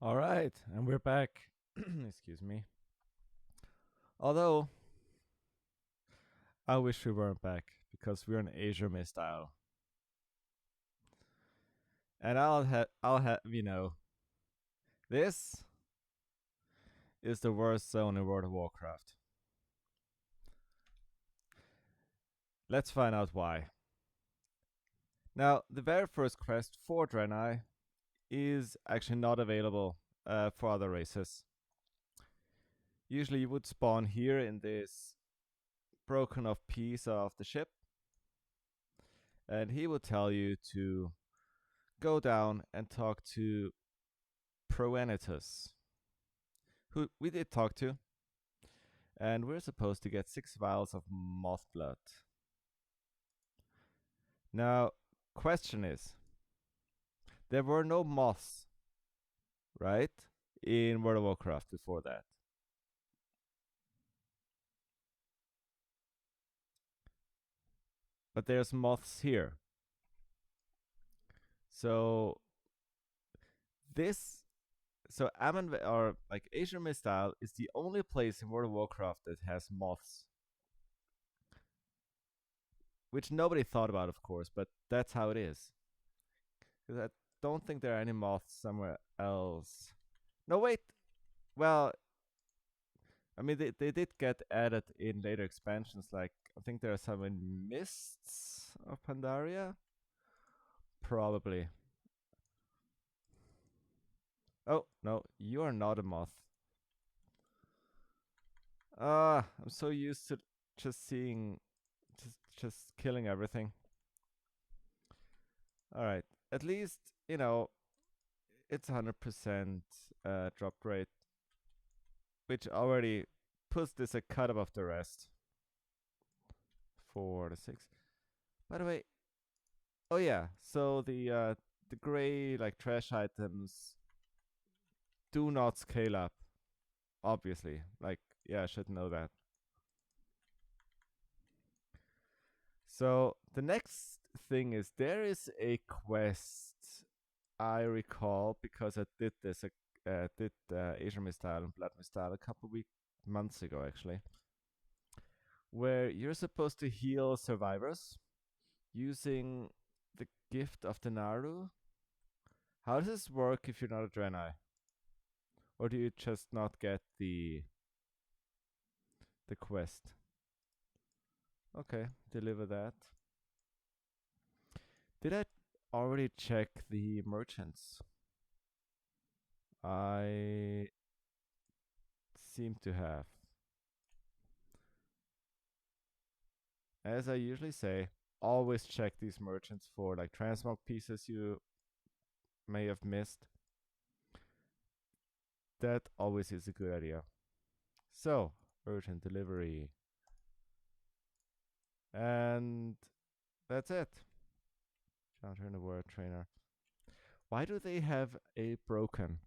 All right, and we're back. Excuse me. Although I wish we weren't back because we're in Azuremyst Isle, and I'll have this is the worst zone in World of Warcraft. Let's find out why. Now, the very first quest for Draenei is actually not available for other races. Usually, you would spawn here in this broken off piece of the ship, and he will tell you to go down and talk to Proenitus, who we did talk to, and we're supposed to get 6 vials of moth blood. Now, question is, there were no moths, right, in World of Warcraft before that. But there's moths here. So this so Ammon or like Azuremyst Isle is the only place in World of Warcraft that has moths. Which nobody thought about, of course, but that's how it is. Because I don't think there are any moths somewhere else. No, wait. Well, I mean, they did get added in later expansions. Like, I think there are some in Mists of Pandaria. Probably. Oh, no, you are not a moth. I'm so used to just seeing, just killing everything. All right, at least it's 100% drop rate, which already puts this a cut above the rest. 4 to 6. By the way, oh yeah, so the gray like trash items do not scale up. Obviously, like yeah, I should know that. So the next thing is there is a quest I recall because I did this did Azuremyst Isle and Bloodmyst Isle a couple months ago actually, where you're supposed to heal survivors using the gift of the Naru. How does this work if you're not a Draenei? Or do you just not get the quest? Okay, deliver that. Did I already check the merchants? I seem to have. As I usually say, always check these merchants for like transmog pieces you may have missed. That always is a good idea. So, urgent delivery. And that's it. Counter the word trainer. Why do they have a broken?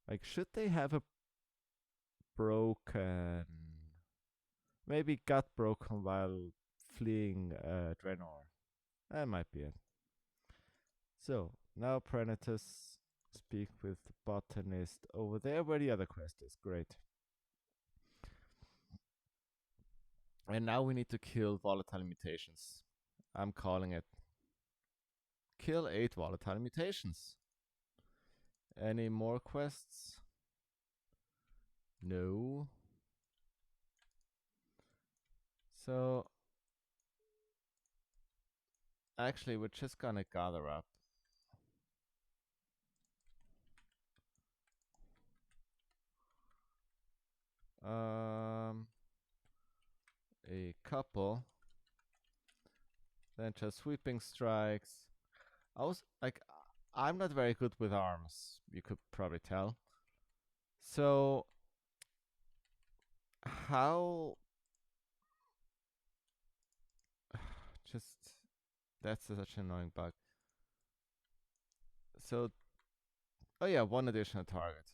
Like, should they have a broken? Maybe got broken while fleeing Draenor. That might be it. So, now Prenitus speak with the botanist over there where the other quest is. Great. And now we need to kill volatile mutations. I'm calling it. Kill 8 volatile mutations. Any more quests? No. So, actually, we're just gonna gather up. A couple. Then just sweeping strikes. I was like, I'm not very good with arms. You could probably tell. So, how? Just that's such an annoying bug. So, oh yeah, one additional target.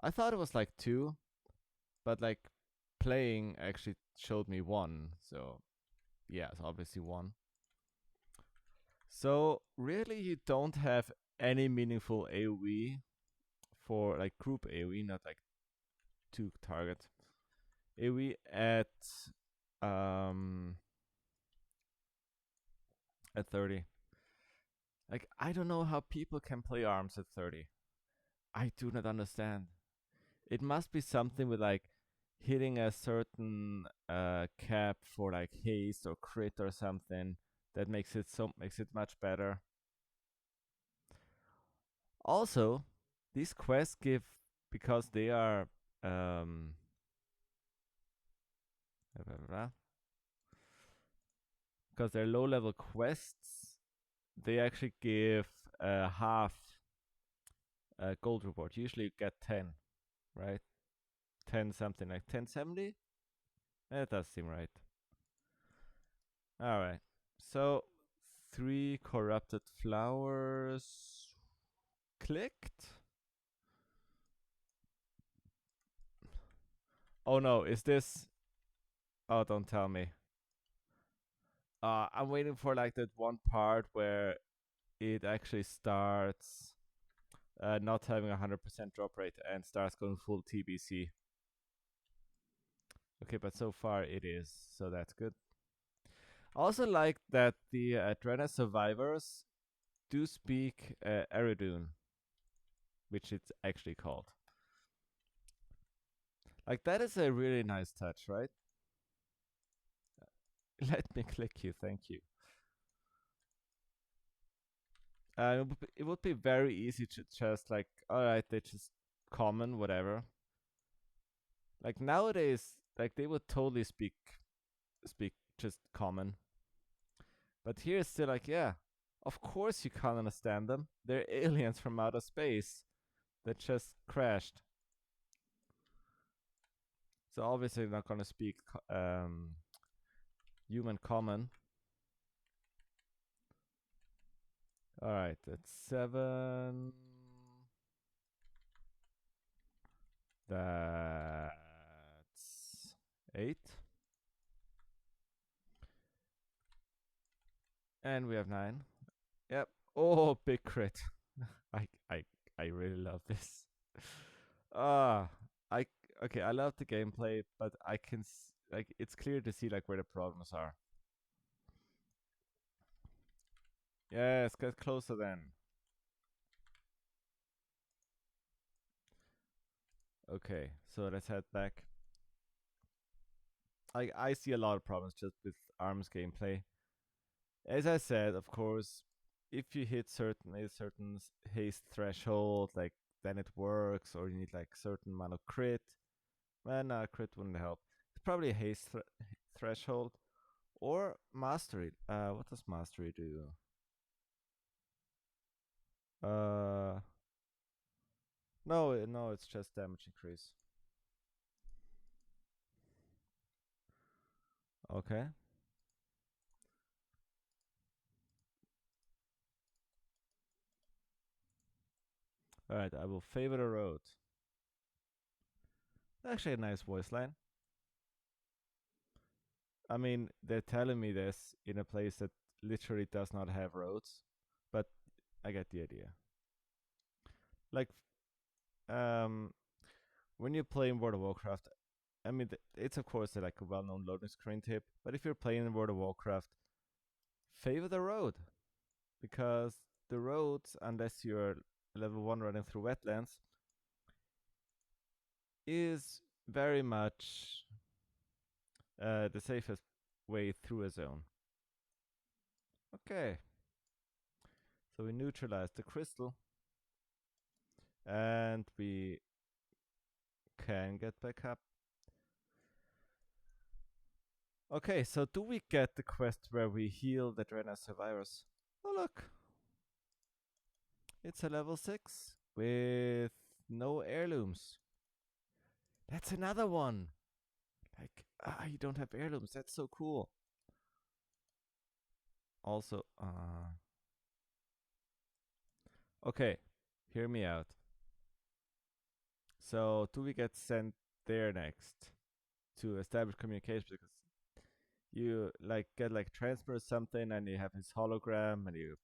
I thought it was like 2, but like playing actually showed me 1. So, yeah, it's obviously 1. So really, you don't have any meaningful AoE for like group AoE, not like two target AoE um at 30. Like I don't know how people can play arms at 30. I do not understand. It must be something with like hitting a certain cap for like haste or crit or something that makes it much better. Also, these quests give, because they are um because they're low level quests, they actually give half gold reward. Usually you get 10, right? 10 something, like 1070. That does seem right. All right. So 3 corrupted flowers clicked. Oh no, is this? Oh, don't tell me. I'm waiting for like that one part where it actually starts not having 100% drop rate and starts going full TBC. Okay, but so far it is, so that's good. I also like that the Drena survivors do speak Eridun, which it's actually called. Like, that is a really nice touch, right? Let me click you, thank you. It would be very easy to just like, alright, they just common, whatever. Like nowadays, like they would totally speak just common. But here it's still like, yeah, of course you can't understand them. They're aliens from outer space that just crashed. So obviously they're not gonna speak human common. Alright, that's 7. That's 8. And we have 9. Yep. Oh, big crit. I I I really love this. Ah, I okay, I love the gameplay, but I can like it's clear to see like where the problems are. Yes, get closer then. Okay, so let's head back. I see a lot of problems just with ARMS gameplay. As I said, of course, if you hit a certain haste threshold, like then it works, or you need like certain amount of crit. Well, no, crit wouldn't help. It's probably a haste threshold or mastery. What does mastery do? Uh, no, it's just damage increase. Okay. All right, I will favor the road. Actually, a nice voice line. I mean, they're telling me this in a place that literally does not have roads, but I get the idea. Like, um, when you play in World of Warcraft, I mean, it's of course like a well-known loading screen tip, but if you're playing in World of Warcraft, favor the road, because the roads, unless you're level 1 running through wetlands, is very much the safest way through a zone. Okay. So we neutralize the crystal. And we can get back up. Okay, so do we get the quest where we heal the Drena survivors? Oh look. It's a level 6 with no heirlooms. That's another one. Like, you don't have heirlooms. That's so cool. Also, okay, hear me out. So, do we get sent there next to establish communication? Because you like get like transfer something, and you have his hologram, and you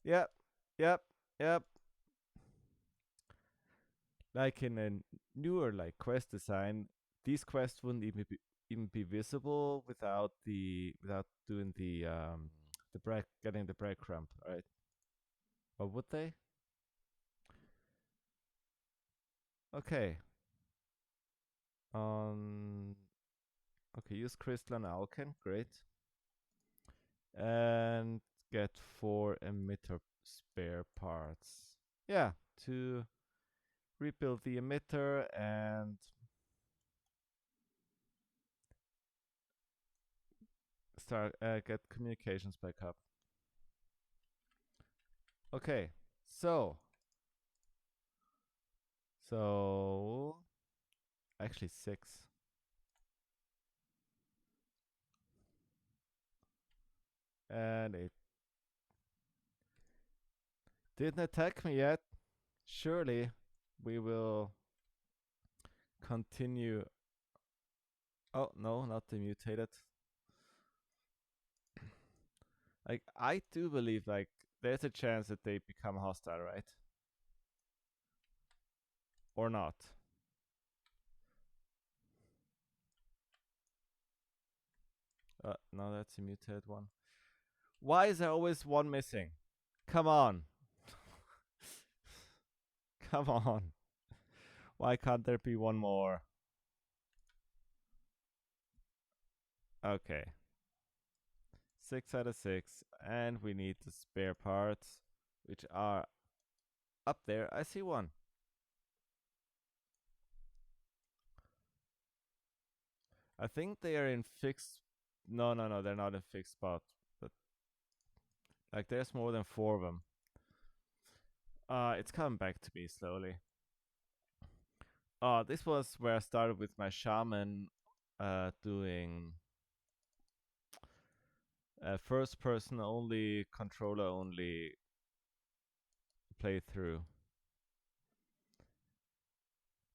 Yep, yep, yep. Like in a newer like quest design, these quests wouldn't even be visible without doing the bread getting the breadcrumb, right? Or would they? Okay. Um. Okay. Use crystalline alkane. Great. And get 4 emitter spare parts. Yeah. To rebuild the emitter and start get communications back up. Okay. So actually 6. And it didn't attack me yet. Surely we will continue. Oh no, not the mutated. Like I do believe like there's a chance that they become hostile, right? Or not. No, that's a mutated one. Why is there always one missing? Come on. Come on. Why can't there be one more? Okay. 6 out of 6. And we need the spare parts, which are up there. I see one. I think they are in fixed. No, no, no, they're not in fixed spot. But like, there's more than 4 of them. It's coming back to me slowly. This was where I started with my shaman, doing first person only, controller only playthrough.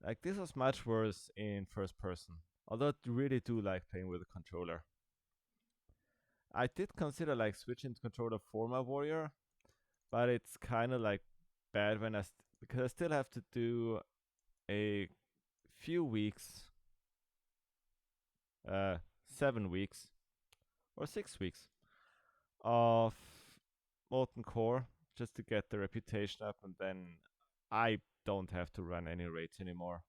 Like this was much worse in first person. Although I really do like playing with a controller. I did consider like switching to controller for my warrior, but it's kind of like bad when because I still have to do a few weeks, 7 weeks or 6 weeks of molten core just to get the reputation up, and then I don't have to run any raids anymore.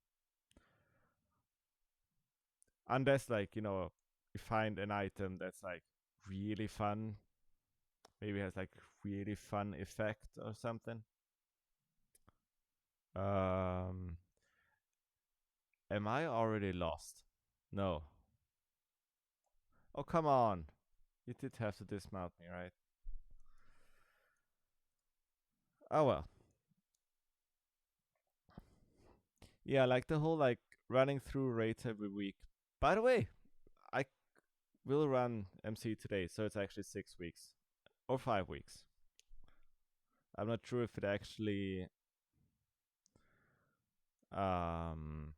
Unless like, you find an item that's like really fun, maybe has like really fun effect or something. Um am I already lost? No. Oh, come on. You did have to dismount me, right? Oh well. Yeah, like the whole like running through raids every week. By the way, I will run MC today, so it's actually 6 weeks or 5 weeks. I'm not sure if it actually um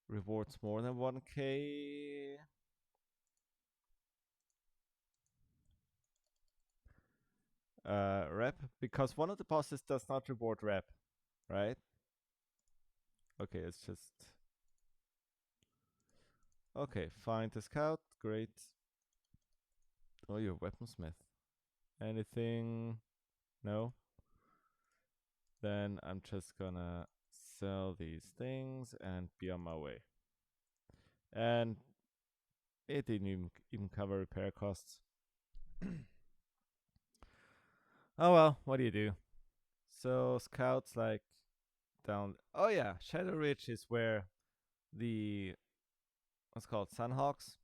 rewards more than 1k. Rep, because one of the bosses does not reward rep, right? Okay, it's just okay. Find the scout, great. Oh, you're a weaponsmith. Anything? No. Then I'm just gonna sell these things and be on my way. And it didn't even cover repair costs. Oh well, what do you do? So scouts like down. Oh yeah, Shadow Ridge is where the what's called Sunhawks,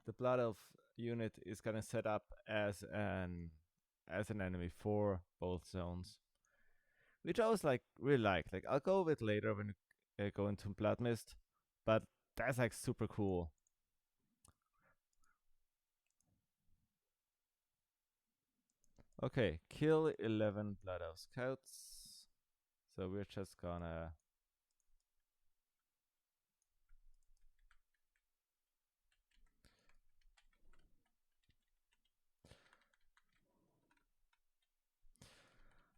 the Blood Elf unit, is gonna set up as an enemy for both zones, which I was like really like. I'll go with later when we go into Bloodmyst, but that's like super cool. Okay, kill 11 Blood Elf scouts. So we're just gonna.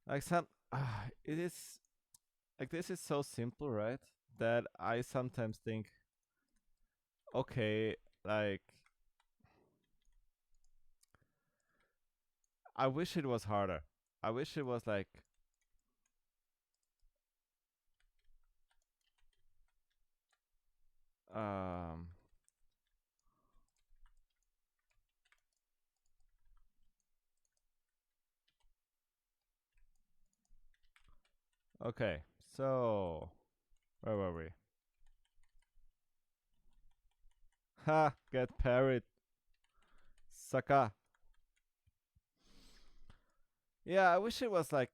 Like it is like this is so simple, right? That I sometimes think, okay, like I wish it was harder. I wish it was like, um, okay, so where were we? Ha! Get parried, sucker. Yeah, I wish it was like.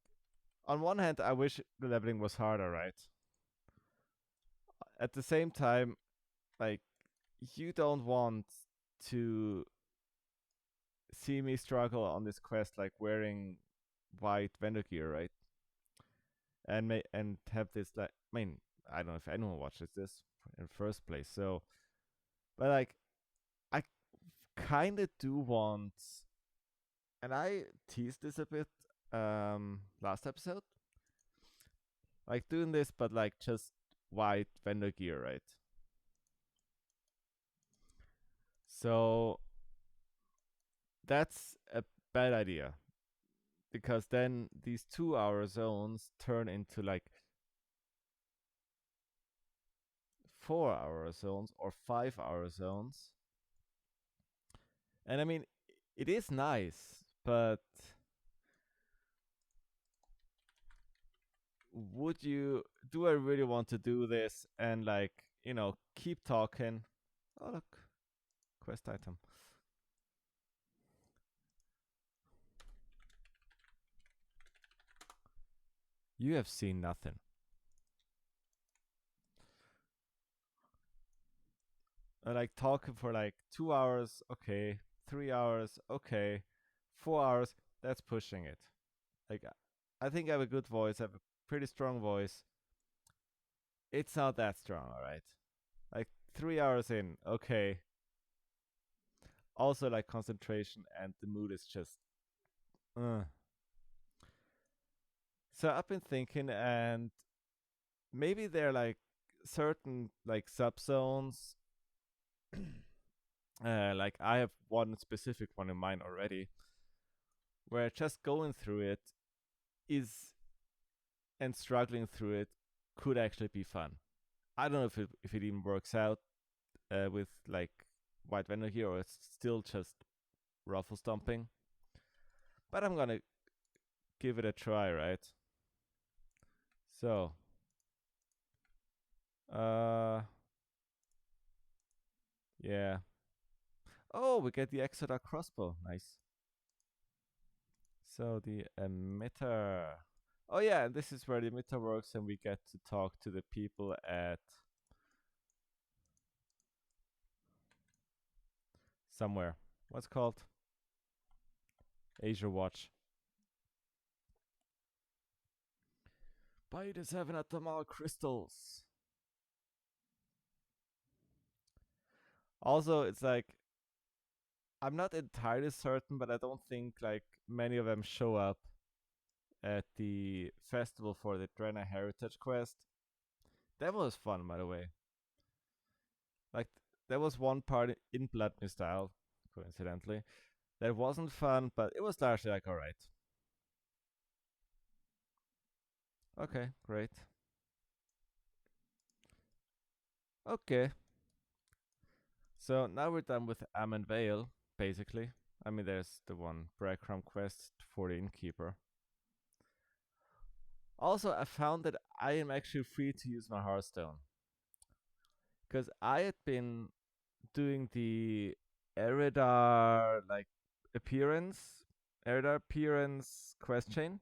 On one hand, I wish the leveling was harder, right? At the same time, like you don't want to see me struggle on this quest, like wearing white vendor gear, right? And have this like, I mean, I don't know if anyone watches this in the first place. So, but like, I kind of do want, and I teased this a bit last episode, like doing this, but like just white vendor gear, right? So that's a bad idea because then these 2 hour zones turn into like 4 hour zones or 5 hour zones. And I mean, it is nice, but do I really want to do this and like, keep talking? Oh, look, quest item. You have seen nothing. Like talking for like 2 hours, okay. 3 hours, okay. 4 hours, that's pushing it. Like, I think I have a good voice. I have a pretty strong voice. It's not that strong, alright? Like 3 hours in, okay. Also, like concentration and the mood is just. So I've been thinking, and maybe there are like certain like subzones. Like I have one specific one in mind already, where just going through it is and struggling through it could actually be fun. I don't know if it even works out with like White Vendor here, or it's still just ruffle stomping. But I'm gonna give it a try, right? So, yeah. Oh, we get the Exoda crossbow. Nice. So the emitter. Oh yeah, this is where the emitter works, and we get to talk to the people at somewhere. What's called? Asia Watch. Buy the 7 atomal crystals. Also, it's like I'm not entirely certain, but I don't think like many of them show up at the festival for the Drena Heritage Quest. That was fun, by the way. Like there was one part in Bloodmyst Isle, coincidentally, that wasn't fun, but it was largely like alright. Okay, great. Okay. So now we're done with Amon Vale, basically. I mean, there's the one breadcrumb quest for the innkeeper. Also, I found that I am actually free to use my Hearthstone. Because I had been doing the Eredar appearance quest chain.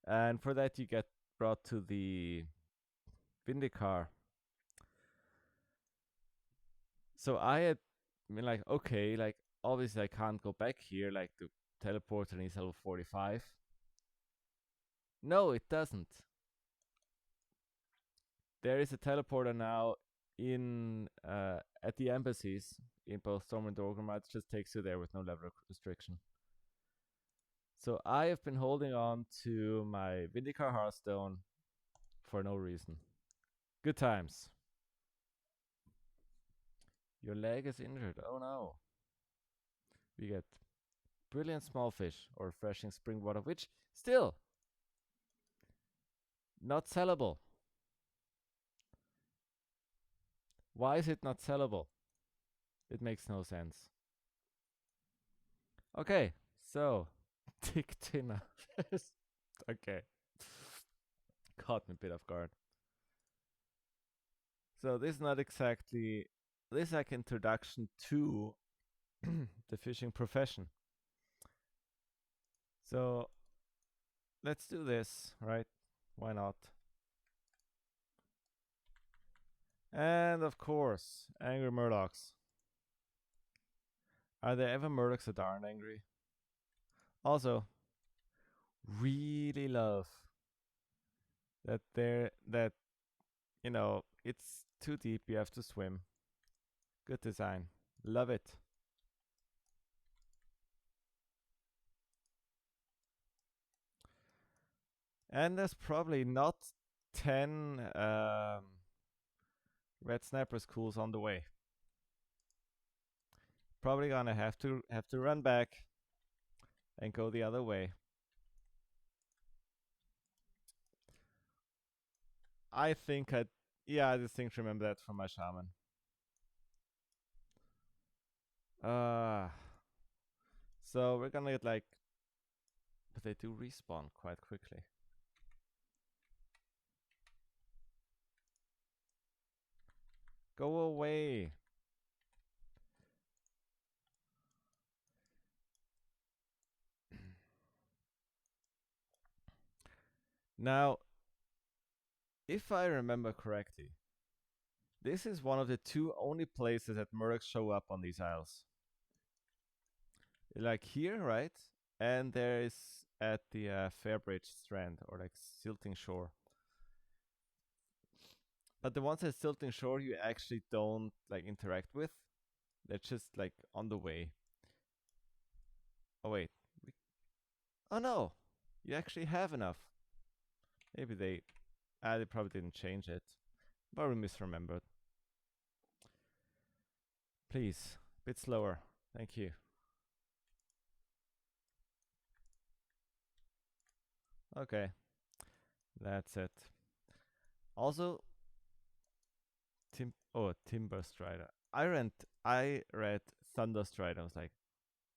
And for that you get brought to the Vindicar. So I had been like, okay, like obviously I can't go back here, like the teleporter needs level 45. No, it doesn't. There is a teleporter now in at the embassies in both Storm and Dorgrimmar. It just takes you there with no level restriction. So I have been holding on to my Vindicar Hearthstone for no reason. Good times. Your leg is injured. Oh no. We get brilliant small fish or refreshing spring water, which still not sellable. Why is it not sellable? It makes no sense. Okay, so Tick Tinner. Okay. Caught me a bit off guard. So this is not exactly, this is like introduction to the fishing profession. So let's do this, right? Why not? And of course, angry murlocs. Are there ever murlocs that aren't angry? Also, really love that you know, it's too deep, you have to swim. Good design. Love it. And there's probably not 10 red sniper schools on the way. Probably gonna have to run back and go the other way. I think I distinct remember that from my shaman. So we're gonna get like, but they do respawn quite quickly. Go away. Now, if I remember correctly, this is one of the two only places that Murlocs show up on these isles. Like here, right? And there is at the Fairbridge Strand, or like Silting Shore. But the ones at Silting Shore you actually don't like interact with. They're just like on the way. Oh wait. Oh no! You actually have enough. Maybe they probably didn't change it. But we misremembered. Please, a bit slower. Thank you. Okay. That's it. Also, Timber Strider. I read Thunder Strider. I was like,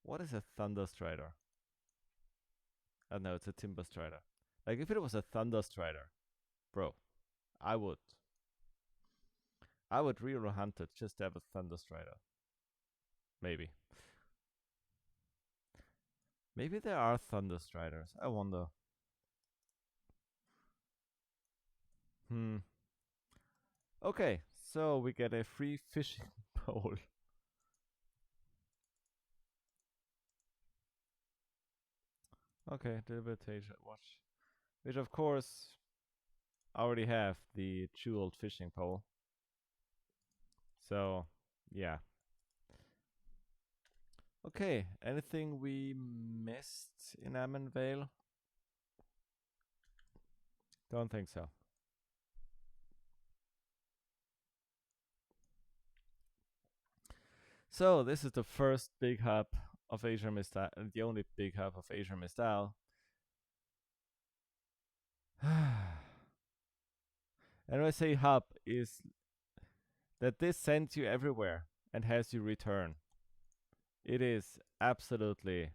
what is a Thunder Strider? Oh no, it's a Timber Strider. Like if it was a Thunder Strider, bro, I would reroll hunt it just to have a Thunder Strider. Maybe. Maybe there are Thunder Striders. I wonder. Okay, so we get a free fishing pole. Okay, Debilitation Watch. Which of course I already have the jeweled fishing pole. So, yeah. Okay, anything we missed in Ammonvale? Don't think so. So, this is the first big hub of Azuremyst Isle, and the only big hub of Azuremyst Isle. And when I say hub, is that this sends you everywhere and has you return. It is absolutely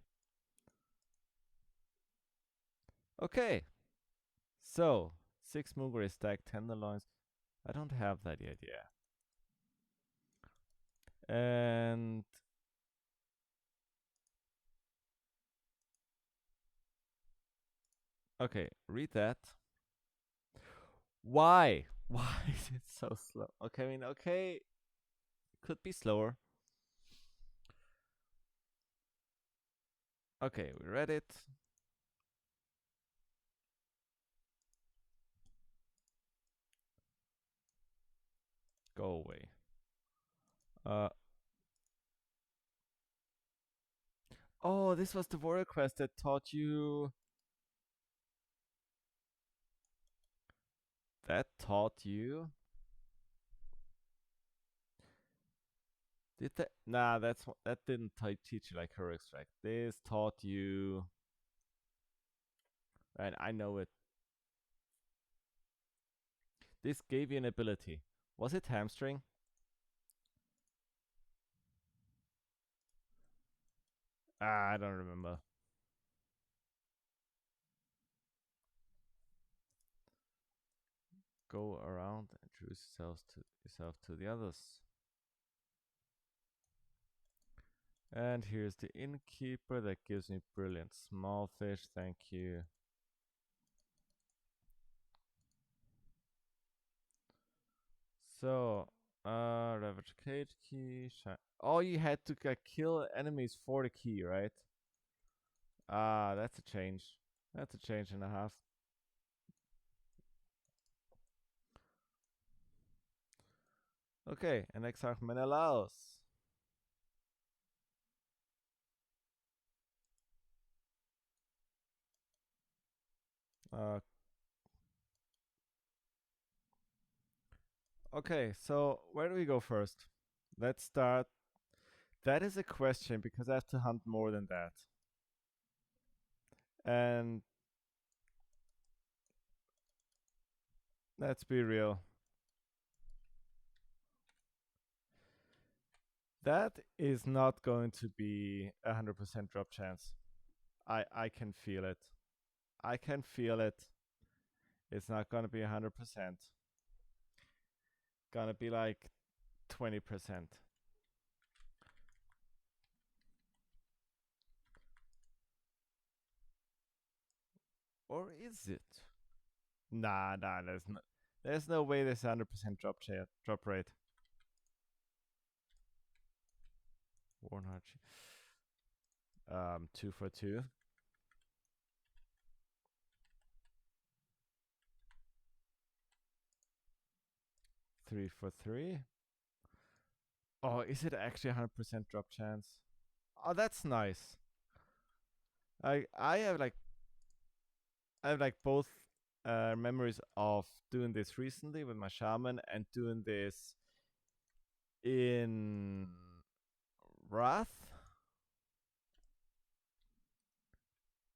okay. So 6 Mugre stack tenderloins. I don't have that yet, yeah. And okay, read that. Why? Why is it so slow? Okay, I mean, okay, could be slower. Okay, we read it. Go away. Oh, this was the warrior quest that taught you. That taught you. Did that? Nah, that didn't teach you like her extract. This taught you. And I know it. This gave you an ability. Was it hamstring? Ah, I don't remember. Go around and introduce yourself to the others. And here's the innkeeper that gives me brilliant small fish. Thank you. So, ravage cage key. Oh, you had to kill enemies for the key, right? Ah, that's a change. That's a change and a half. Okay, and Exarch Menelaus. Okay, so where do we go first? Let's start. That is a question because I have to hunt more than that. And let's be real. That is not going to be 100% drop chance. I can feel it. I can feel it. It's not going to be 100%. Gonna be like 20%. Or is it? Nah, there's no way there's 100% drop rate. Warnhardt. 2 for 2. 3 for 3. Oh, is it actually 100% drop chance? Oh, that's nice. I have like both memories of doing this recently with my shaman and doing this in Wrath.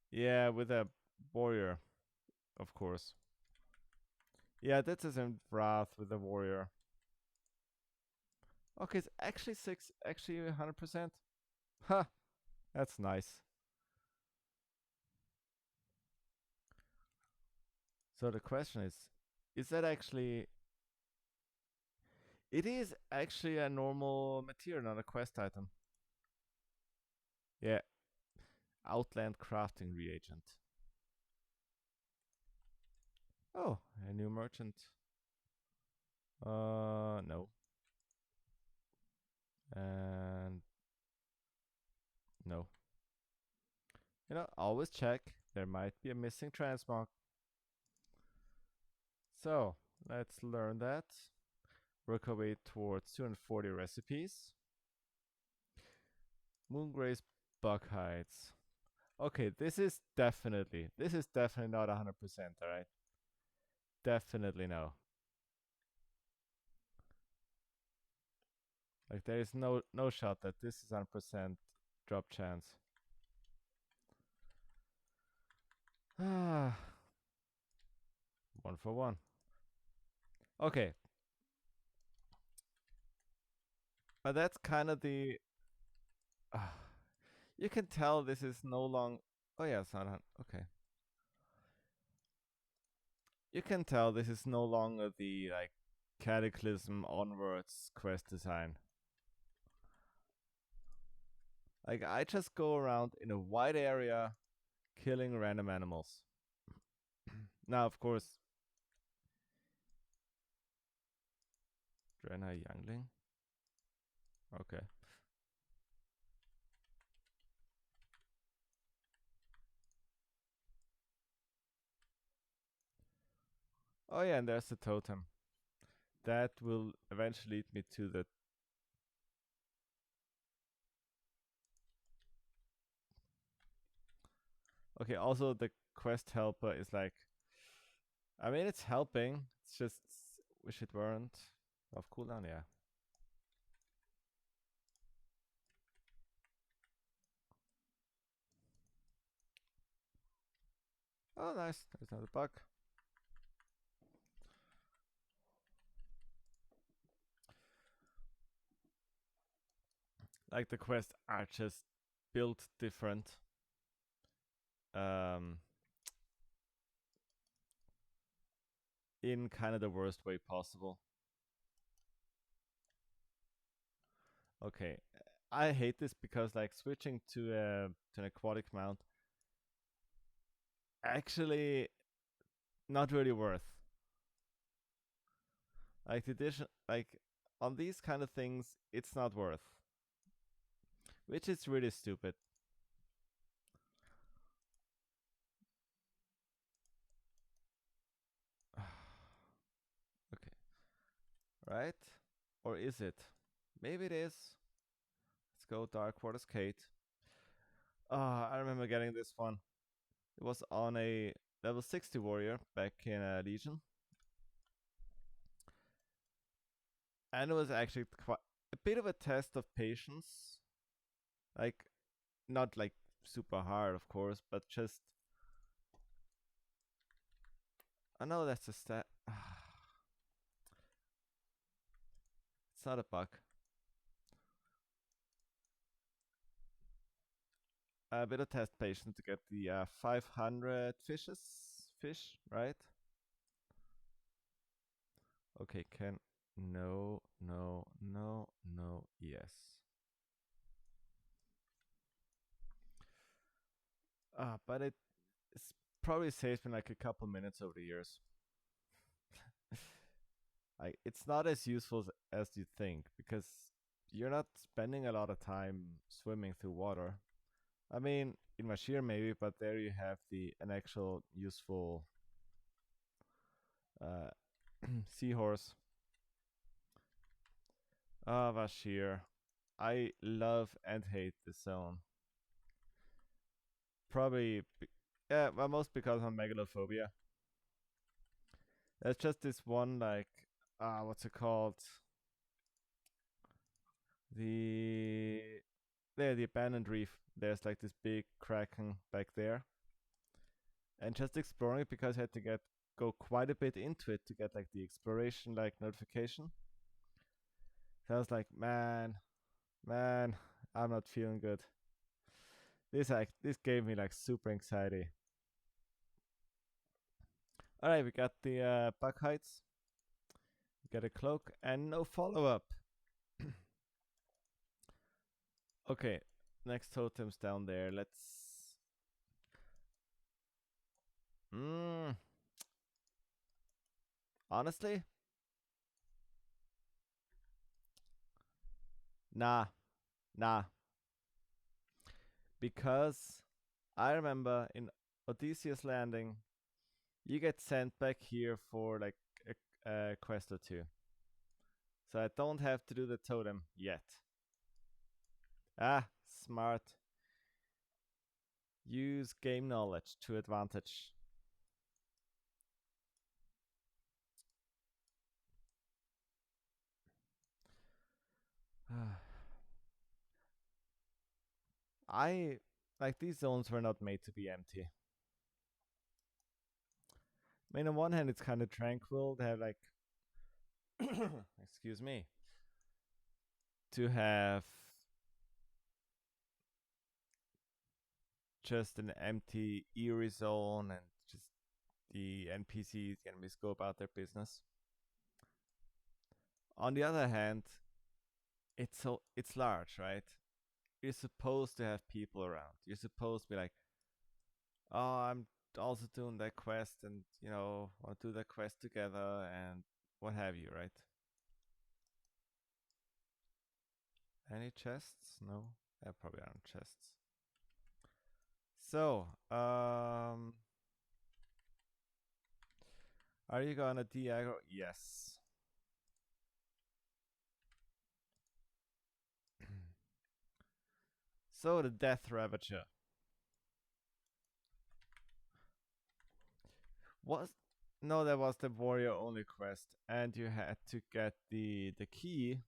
Yeah, with a warrior, of course. Yeah, that's in Wrath with a warrior. Okay, it's actually 100%. Ha, that's nice. So the question is that actually? It is actually a normal material, not a quest item. Yeah, Outland crafting reagent. Oh, a new merchant. No. And no. You know, always check. There might be a missing transmog. So, let's learn that. Work our way towards 240 recipes. Moongrace bug hides. Okay, this is definitely not 100%, alright? Definitely no. Like there is no shot that this is 100% drop chance. Ah, 1 for 1. Okay. But that's kind of the. You can tell this is no long. Oh yeah, it's not. Okay. You can tell this is no longer the like Cataclysm onwards quest design. Like I just go around in a wide area, killing random animals. Now, of course, Drena Youngling. Okay. Oh yeah, and there's the totem. That will eventually lead me to the. Okay, also the quest helper is like, I mean, it's helping. It's just wish it weren't off cooldown. Yeah. Oh, nice. There's another bug. Like the quests are just built different. Um, in kind of the worst way possible. Okay, I hate this because like switching to an aquatic mount actually not really worth. Like the addition, like on these kind of things, it's not worth, which is really stupid. Okay, right? Or is it? Maybe it is. Let's go Dark Waters Kate. I remember getting this one. It was on a level 60 warrior back in Legion. And it was actually quite a bit of a test of patience. Like, not like super hard, of course, but just. I know that's a stat. It's not a bug. A bit of test patience to get the 500 fish, right? Okay, can. No, no, no, no, yes. But it's probably saves me like a couple minutes over the years. Like it's not as useful as you think because you're not spending a lot of time swimming through water. I mean, in Mashir maybe, but there you have an actual useful uh, seahorse. Ah, Vashir. I love and hate this zone. Probably, yeah, well, most because of megalophobia. There's just this one, like, what's it called? The the abandoned reef. There's like this big kraken back there, and just exploring it because I had to go quite a bit into it to get like the exploration like notification. So I was like, man, I'm not feeling good. This gave me like super anxiety. All right, we got the bug heights. We got a cloak and no follow up. Okay, next totem's down there. Let's. Mm, honestly, nah, nah. Because I remember in Odysseus Landing, you get sent back here for like a quest or two. So I don't have to do the totem yet. Ah, smart. Use game knowledge to advantage. I like these zones were not made to be empty. I mean, on one hand, it's kind of tranquil. They have like, excuse me, to have just an empty eerie zone and just the NPCs, the enemies go about their business. On the other hand, it's large, right? You're supposed to have people around. You're supposed to be like, oh, I'm also doing that quest, and want to do that quest together, and what have you, right? Any chests? No, there probably aren't chests. So, are you gonna de-aggro? Yes. So the Death Ravager. Was no, that was the warrior only quest, and you had to get the key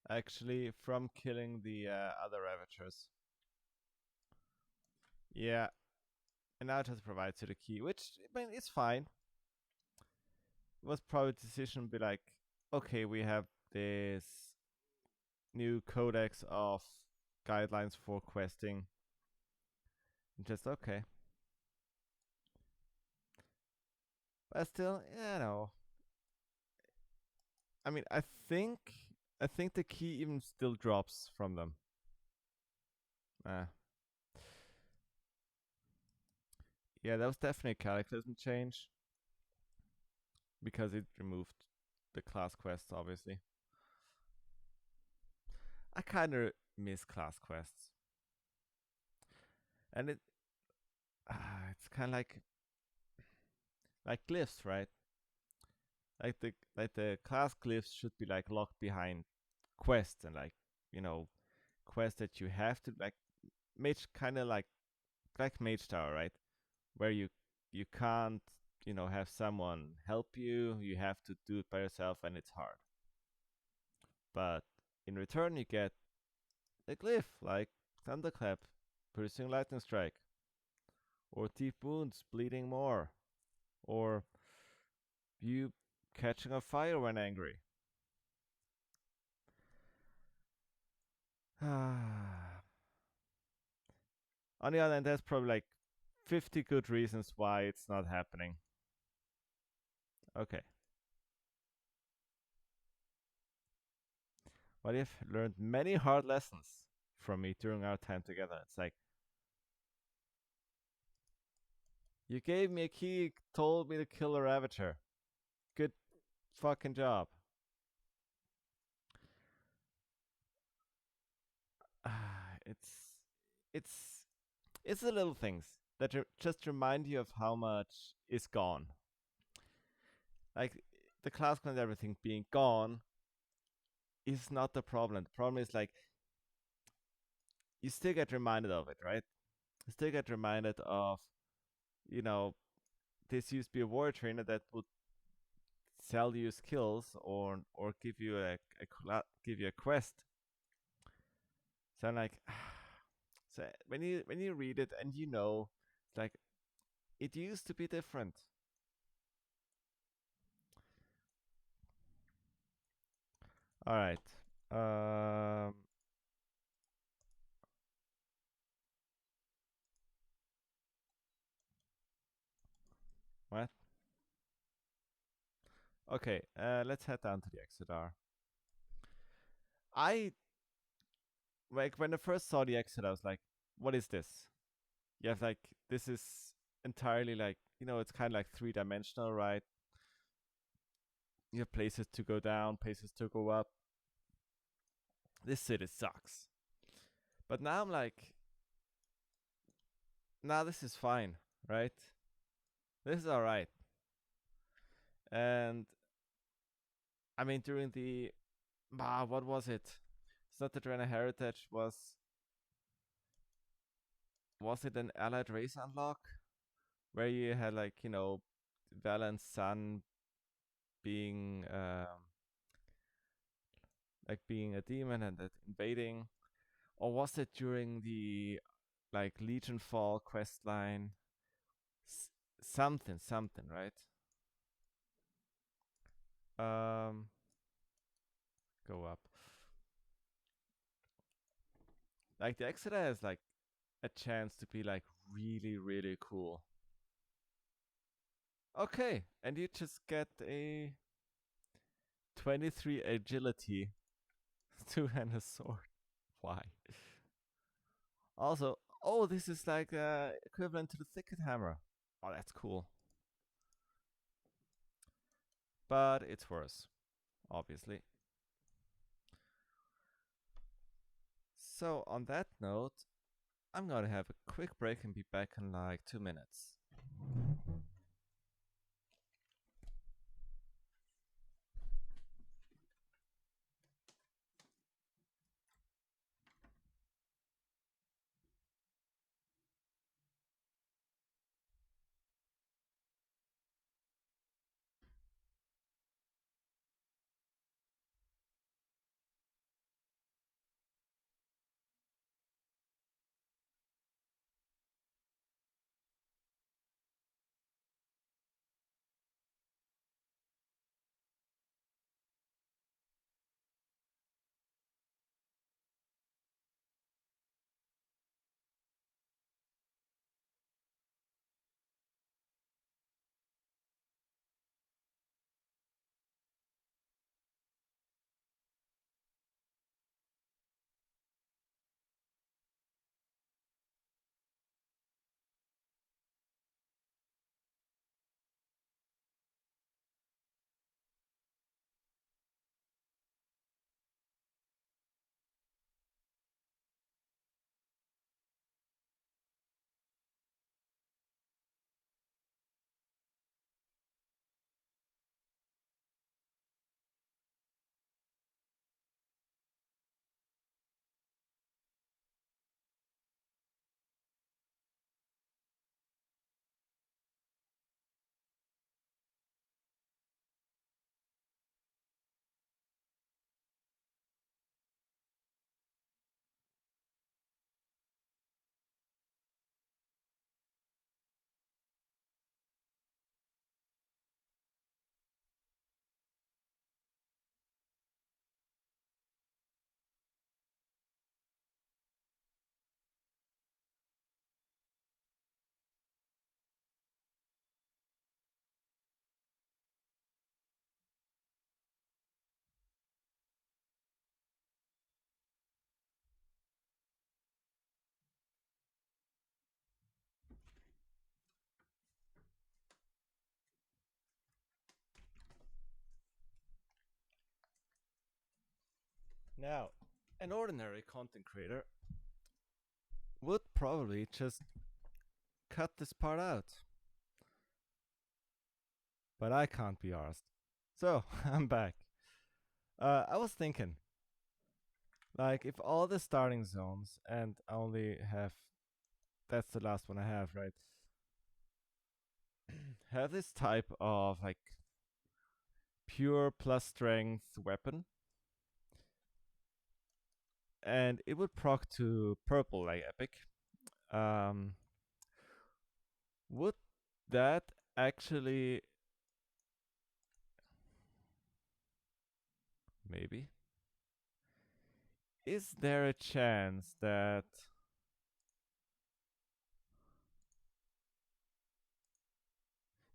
actually from killing the other ravagers. Yeah, and now it just provides you the key, which I mean it's fine. It was probably a decision to be like, okay, we have this new codex of guidelines for questing. Just okay. But still, you know. I mean, I think the key even still drops from them. Uh, yeah, that was definitely a cataclysm change because it removed the class quests, obviously. I kind of miss class quests, and it's kind of like glyphs, right? Like the class glyphs should be like locked behind quests and like you know quests that you have to like mage kind of like Mage Tower, right? Where you can't have someone help you. You have to do it by yourself, and it's hard. But in return, you get a glyph like Thunderclap, Piercing Lightning Strike, or Deep Wounds, Bleeding More, or you catching a fire when angry. On the other hand, there's probably like 50 good reasons why it's not happening. Okay. But you've learned many hard lessons from me during our time together. It's like, you gave me a key, told me to kill a Ravager. Good fucking job. it's it's it's the little things that just remind you of how much is gone. Like the class and everything being gone is not the problem. The problem is like you still get reminded of it, right? You still get reminded of, you know, this used to be a warrior trainer that would sell you skills or give you give you a quest. So I'm like, so when you read it and it's like it used to be different. All right. Um. What? Okay. Let's head down to the Exodar. I like when I first saw the exit, I was like, "What is this?" You have like this is entirely like it's kind of like three-dimensional, right? You have places to go down, places to go up. This city sucks. But now I'm like, nah, this is fine, right? This is all right. And I mean, during the what was it? It's not the Draenei Heritage. Was it an allied race unlock where you had like Valen's son being like being a demon and invading, or was it during the like Legion Fall quest line? S- something, right? Um, go up. Like the Exeter has like a chance to be like really, really cool. Okay, and you just get a 23 agility to hand a sword. Why? Also, oh, this is like equivalent to the Thicket Hammer. Oh, that's cool. But it's worse, obviously. So, on that note, I'm gonna have a quick break and be back in like 2 minutes. Now, an ordinary content creator would probably just cut this part out. But I can't be arsed. So, I'm back. I was thinking, like, if all the starting zones, and I only have, that's the last one I have, right? Have this type of, like, pure plus strength weapon. And it would proc to purple, like epic. Would that actually... Maybe. Is there a chance that...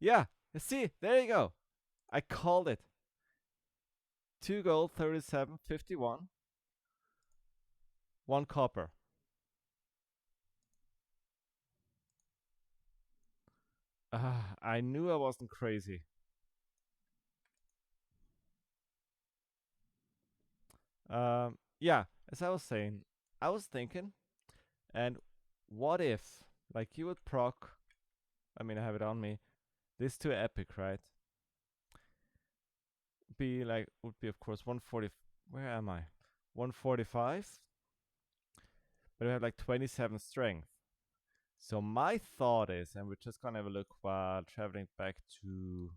Yeah, see, there you go. I called it. 2 gold, 37.51. 1 copper. I knew I wasn't crazy. Yeah, as I was saying, I was thinking, and what if, like, you would proc, I mean, I have it on me, this to epic, right? Be like, would be, of course, 140, where am I? 145, but we have like 27 strength. So my thought is, and we're just gonna have a look while traveling back to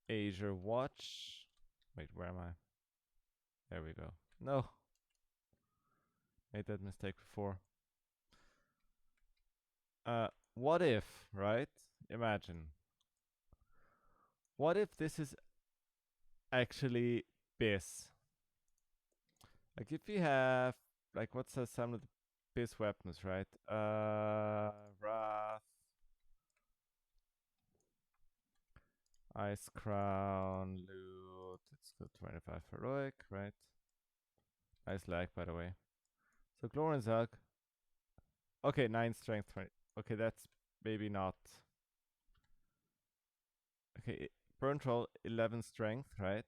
Azure Watch. Wait, where am I? There we go. No. Made that mistake before. What if, right? Imagine. What if this is actually BIS? Like if you have, like what's some of the BIS weapons, right? Wrath, Ice Crown, Loot, let's go 25 Heroic, right? Nice lag, by the way. So Glorenzug. Okay, 9 strength, 20. Okay, that's maybe not. Okay, Burn Troll, 11 strength, right?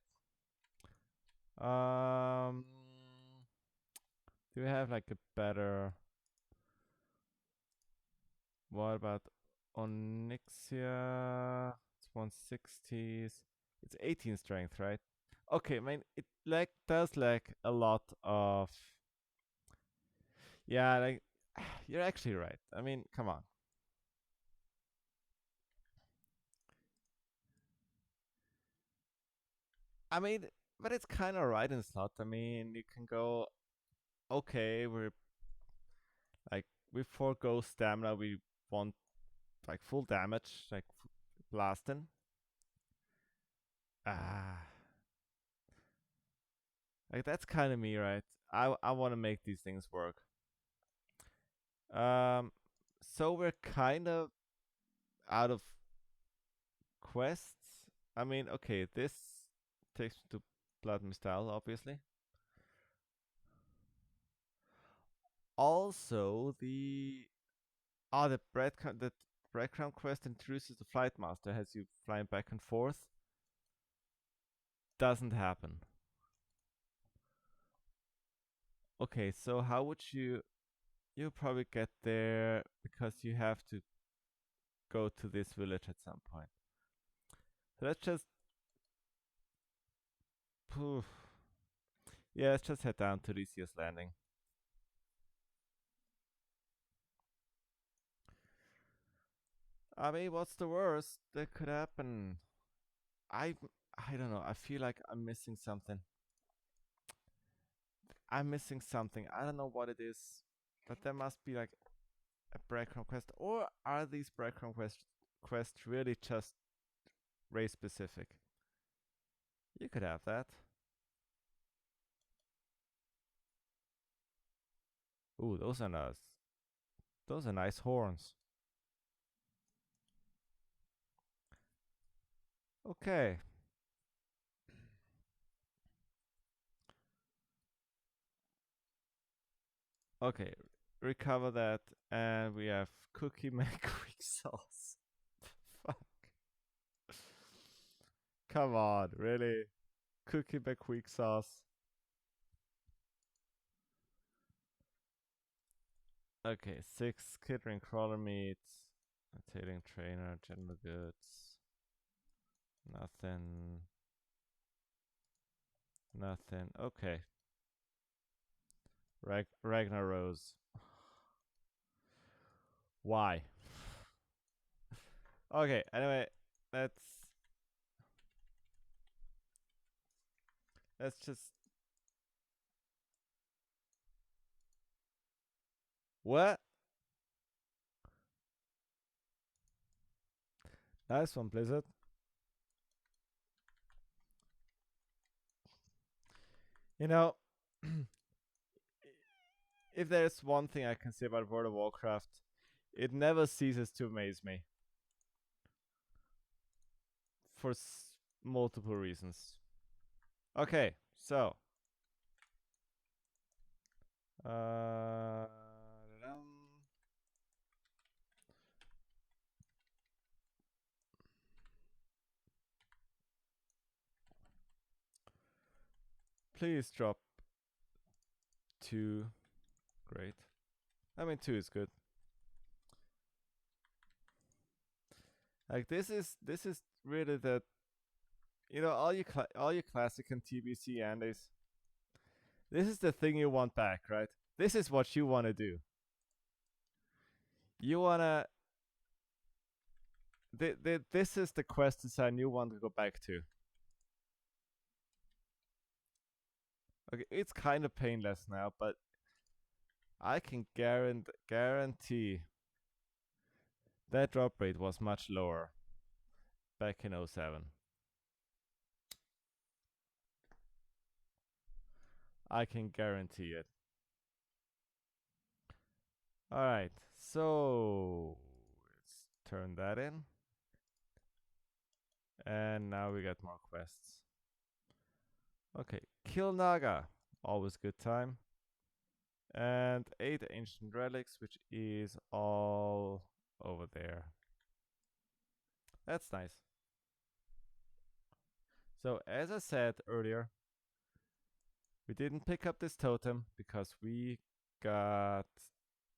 Do we have like a better... What about Onyxia? It's 160s. It's 18 strength, right? Okay, I mean, it like does like a lot of... Yeah, like, you're actually right. I mean, come on. I mean, but it's kind of right in slot. I mean, you can go, okay, we're like, we forego stamina, we want like full damage, like blasting. Ah, like that's kind of me, right? I want to make these things work. So we're kind of out of quests. I mean, okay, this takes me to Bloodmyst Isle, obviously. Also, the breadcrumb quest introduces the flight master, has you flying back and forth. Doesn't happen. Okay, so how would you probably get there because you have to go to this village at some point. So let's just poof. Yeah, let's just head down to Lysia's Landing. I mean, what's the worst that could happen? I I don't know. I feel like I'm missing something. I'm missing something. I don't know what it is, but there must be like a breadcrumb quest, or are these breadcrumb quests really just race specific? You could have that. Ooh, those are nice. Those are nice horns. Okay. Okay, recover that, and we have cookie make quick sauce. Fuck. Come on, really? Cookie buckwheat sauce. Okay, 6 Kittering crawler meats. Tailing trainer, general goods. Nothing. Nothing. Okay. Ragnar Rose. Why? Okay, anyway, let's just what? Nice one, Blizzard. You know, if there's one thing I can say about World of Warcraft, it never ceases to amaze me. For multiple reasons. Okay, so. Please drop 2. Great. I mean, 2 is good. Like this is really the, you know, all you classic and TBC Andes. This is the thing you want back, right? This is what you want to do. You wanna. This is the quest design you want to go back to. Okay, it's kind of painless now, but I can guarantee that drop rate was much lower back in 07. I can guarantee it. Alright, so let's turn that in. And now we got more quests. Okay, Kill Naga. Always good time. And 8 ancient relics, which is all over there. That's nice. So as I said earlier, we didn't pick up this totem because we got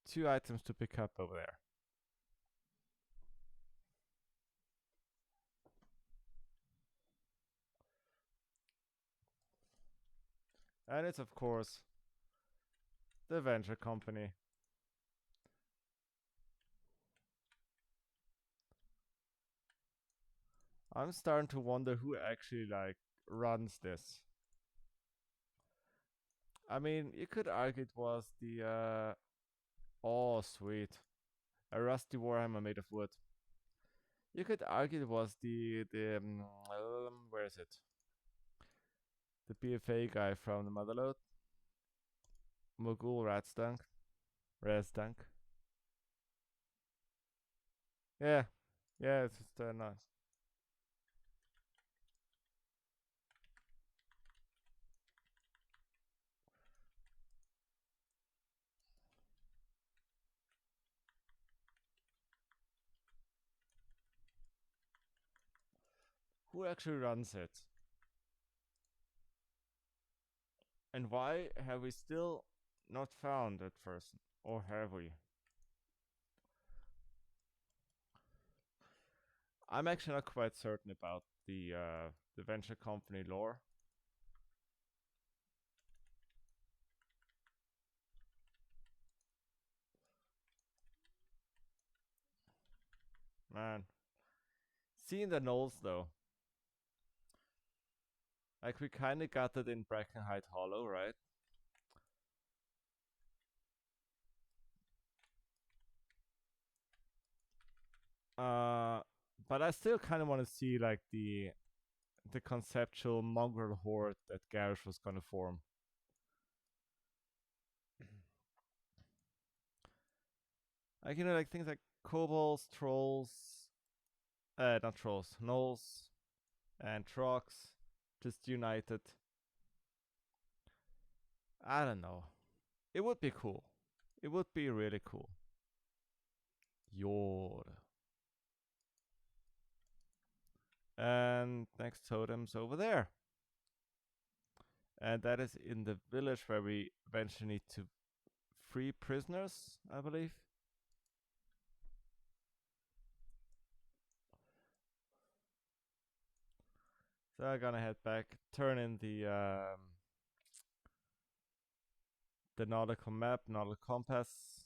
2 items to pick up over there. And it's of course the venture company. I'm starting to wonder who actually like runs this. I mean, you could argue it was the oh sweet, a rusty warhammer made of wood. You could argue it was the where is it? The BFA guy from the Motherlode. Mogul Ratsdunk. Razdunk. Yeah. Yeah, it's just nice. Who actually runs it? And why have we still not found that person? Or have we? I'm actually not quite certain about the venture company lore. Man. Seeing the gnolls though. Like we kinda got it in Brackenhide Hollow, right? But I still kinda wanna see like the conceptual mongrel horde that Garrosh was gonna form. Like, you know, like things like kobolds, trolls, not trolls, gnolls, and trogs, just united. I don't know. It would be cool. It would be really cool. Yord. And next totem's over there. And that is in the village where we eventually need to free prisoners, I believe. So I'm gonna head back, turn in the nautical map, nautical compass.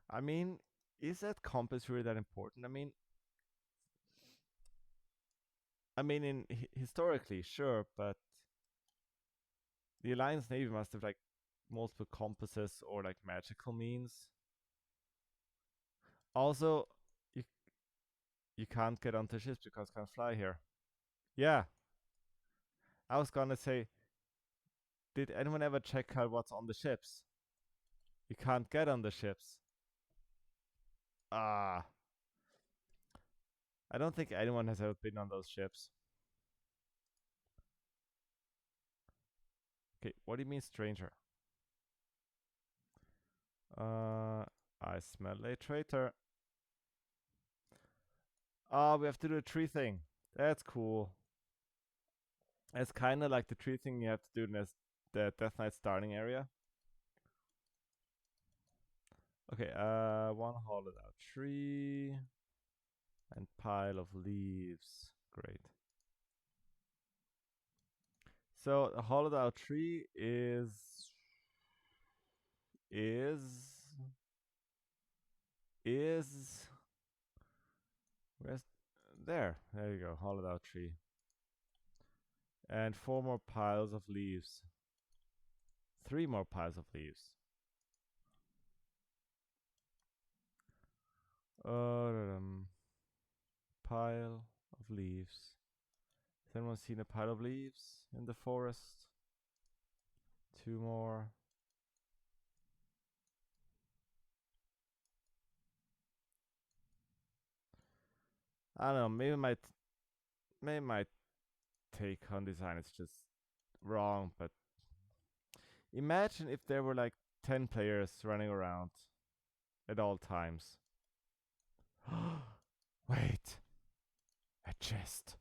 I mean, is that compass really that important? I mean, in historically, sure, but the Alliance Navy must have like multiple compasses or like magical means. Also, you you can't get onto ships because you can't fly here. Yeah, I was gonna say, did anyone ever check out what's on the ships? You can't get on the ships. Ah, I don't think anyone has ever been on those ships. Okay, what do you mean, stranger? I smell a traitor. Ah, we have to do a tree thing. That's cool. It's kind of like the tree thing you have to do in the Death Knight starting area. Okay, one hollowed out tree and pile of leaves. Great. So a hollowed out tree is where's there? There you go, hollowed out tree. And 4 more piles of leaves. 3 more piles of leaves. Pile of leaves. Has anyone seen a pile of leaves in the forest? 2 more. I don't know. Maybe my take on design is just wrong. But imagine if there were like 10 players running around at all times. Wait, a chest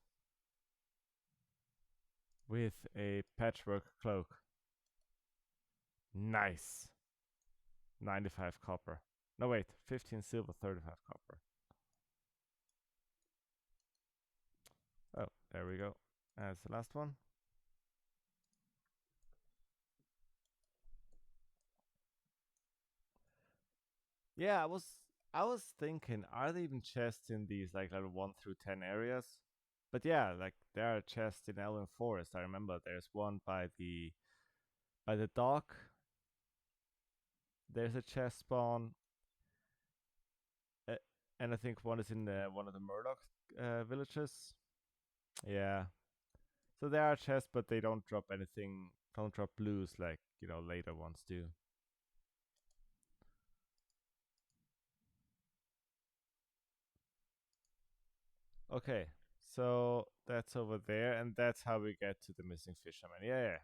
with a patchwork cloak. Nice. 95 copper. No, wait, 15 silver, 35 copper. Oh, there we go. That's the last one. Yeah, I was thinking, are there even chests in these like level 1 through 10 areas? But yeah, like there are chests in Elven Forest. I remember there's one by the dock. There's a chest spawn. And I think one is in one of the Murloc villages. Yeah. So there are chests, but they don't drop anything, don't drop blues like, later ones do. Okay, so that's over there, and that's how we get to the missing fisherman. Yeah.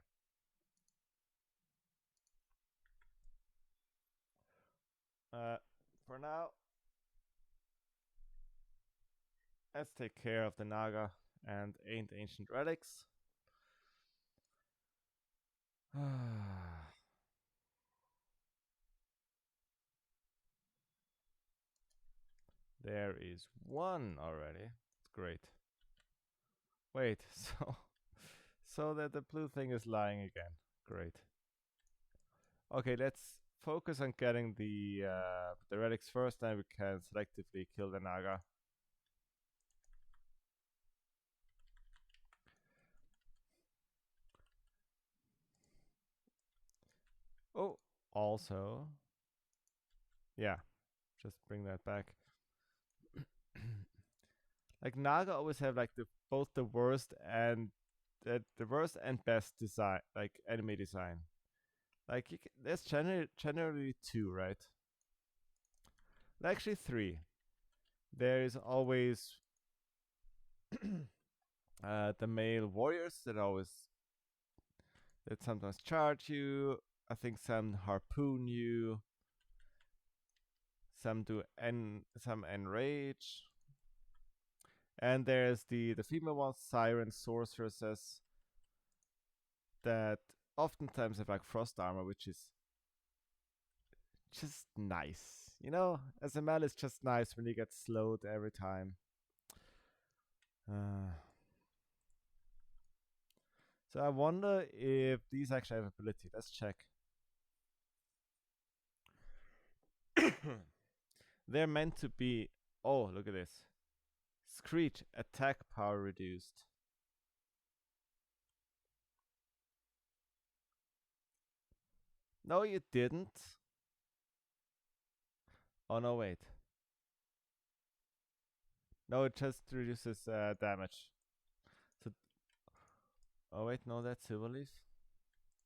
For now, let's take care of the Naga and ancient relics. There is one already. Great. Wait, so that the blue thing is lying again. Great. Okay, let's focus on getting the relics first, then we can selectively kill the Naga. Oh, also, yeah, just bring that back. Like Naga always have like both the worst and the worst and best design, like enemy design. Like there's generally 2, right? Actually 3. There is always the male warriors that sometimes charge you. I think some harpoon you. Some enrage. And there's the female ones, siren sorceresses, that oftentimes have like frost armor, which is just nice. You know, as a male, it's just nice when you get slowed every time. Uh, so I wonder if these actually have ability. Let's check. They're meant to be. Oh, look at this. Screech, attack power reduced. No, you didn't. Oh, no, wait. No, it just reduces damage. So, oh, wait, no, that's Silver Leaf?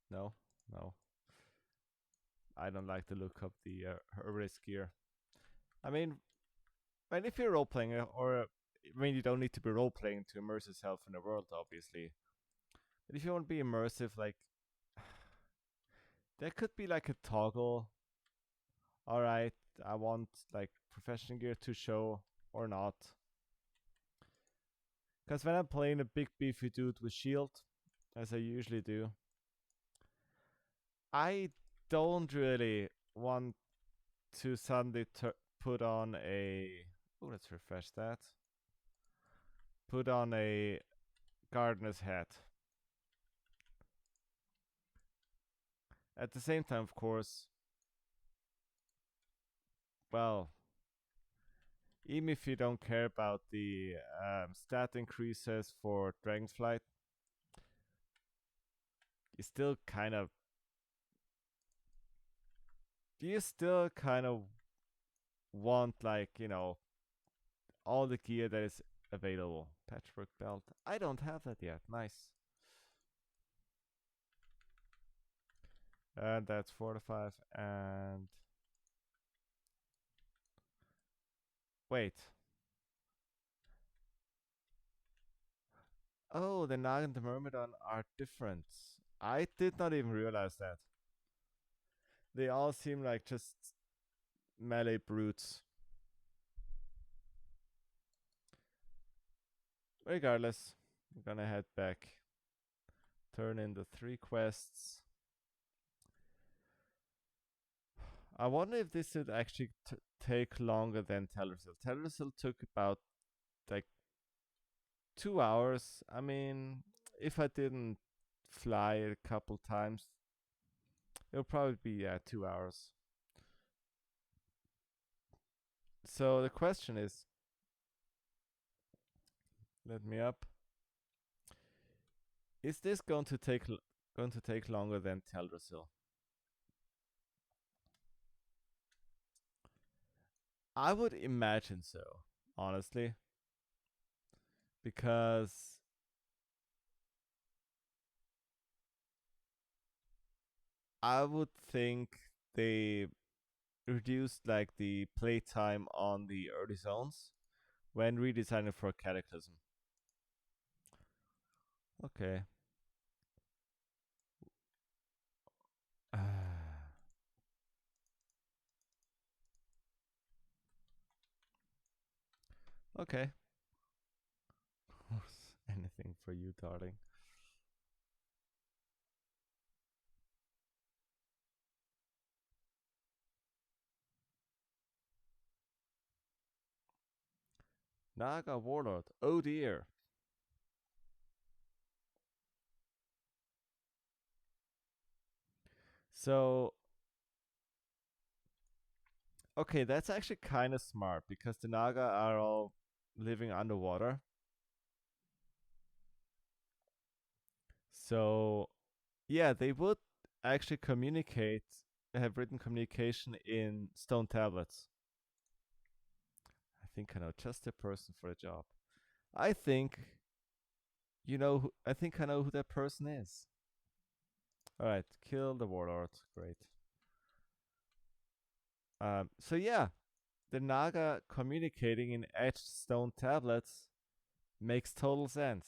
No, no. I don't like the look of the herbalist gear. I mean, if you're role playing, or I mean, you don't need to be role playing to immerse yourself in the world, obviously. But if you want to be immersive, like there could be like a toggle. All right, I want like professional gear to show or not. Because when I'm playing a big beefy dude with shield, as I usually do, I don't really want to suddenly put on a. Oh, let's refresh that. Put on a gardener's hat. At the same time, of course, well, even if you don't care about the stat increases for Dragonflight, you still kind of want, like, you know, all the gear that is available. Patchwork belt. I don't have that yet. Nice. And that's 4 to 5. And wait. Oh, the Nag and the Myrmidon are different. I did not even realize that. They all seem like just melee brutes. Regardless, I'm gonna head back. Turn in the 3 quests. I wonder if this would actually take longer than Teldrassil. Teldrassil took about like 2 hours. I mean, if I didn't fly a couple times, it'll probably be 2 hours. So the question is, let me up. Is this going to take longer than Teldrassil? I would imagine so, honestly, because I would think they reduced like the playtime on the early zones when redesigning for Cataclysm. Okay. Okay. Anything for you, darling. Naga Warlord. Oh dear. So, okay, that's actually kind of smart because the Naga are all living underwater. So, yeah, they would actually have written communication in stone tablets. I think I know just the person for the job. I think I think I know who that person is. Alright, kill the warlord. Great. So yeah, the Naga communicating in etched stone tablets makes total sense.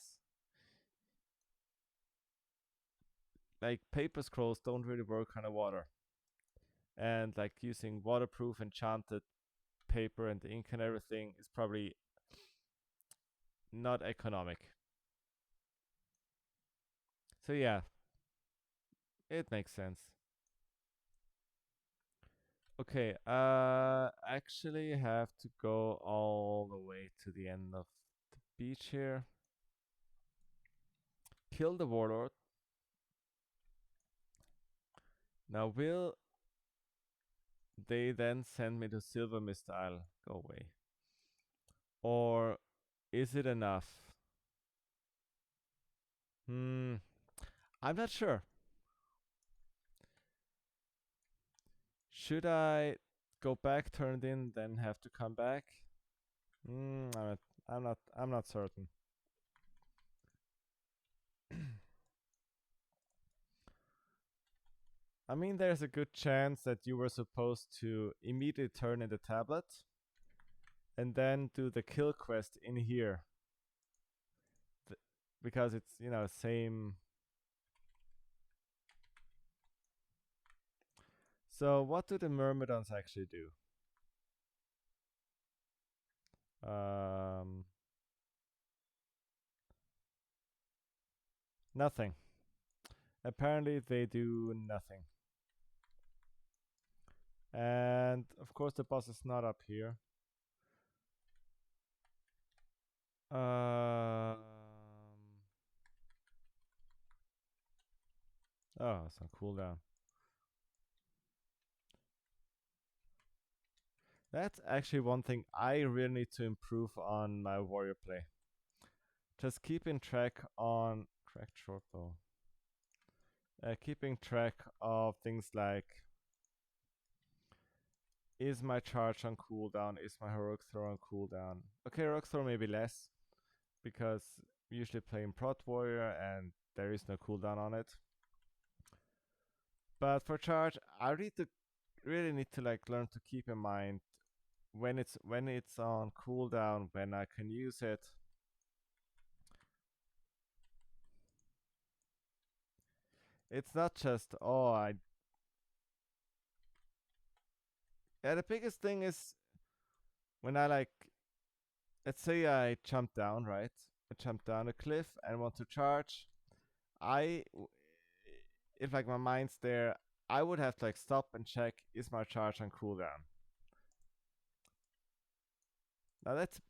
Like, paper scrolls don't really work underwater. And like using waterproof enchanted paper and ink and everything is probably not economic. So yeah, it makes sense. Okay, actually have to go all the way to the end of the beach here. Kill the warlord. Now will they then send me to Silvermyst Isle? Go away. Or is it enough? Hmm, I'm not sure. Should I go back, turn it in, then have to come back? Hmm, I'm not certain. I mean, there's a good chance that you were supposed to immediately turn in the tablet and then do the kill quest in here. Because it's, you know, same. So what do the Myrmidons actually do? Um, Nothing. Apparently they do nothing. And of course the boss is not up here. Um, oh, it's on cooldown. That's actually one thing I really need to improve on my warrior play. Just keeping track on cracked shortbow. Keeping track of things like, is my charge on cooldown? Is my heroic throw on cooldown? Okay, heroic throw maybe less, because usually playing prot warrior and there is no cooldown on it. But for charge, I really need to like learn to keep in mind when it's on cooldown, when I can use it. It's not just, oh, yeah, the biggest thing is when I like, let's say I jump down, right? I jump down a cliff and want to charge. I, if like my mind's there, I would have to like stop and check, is my charge on cooldown? Now that's,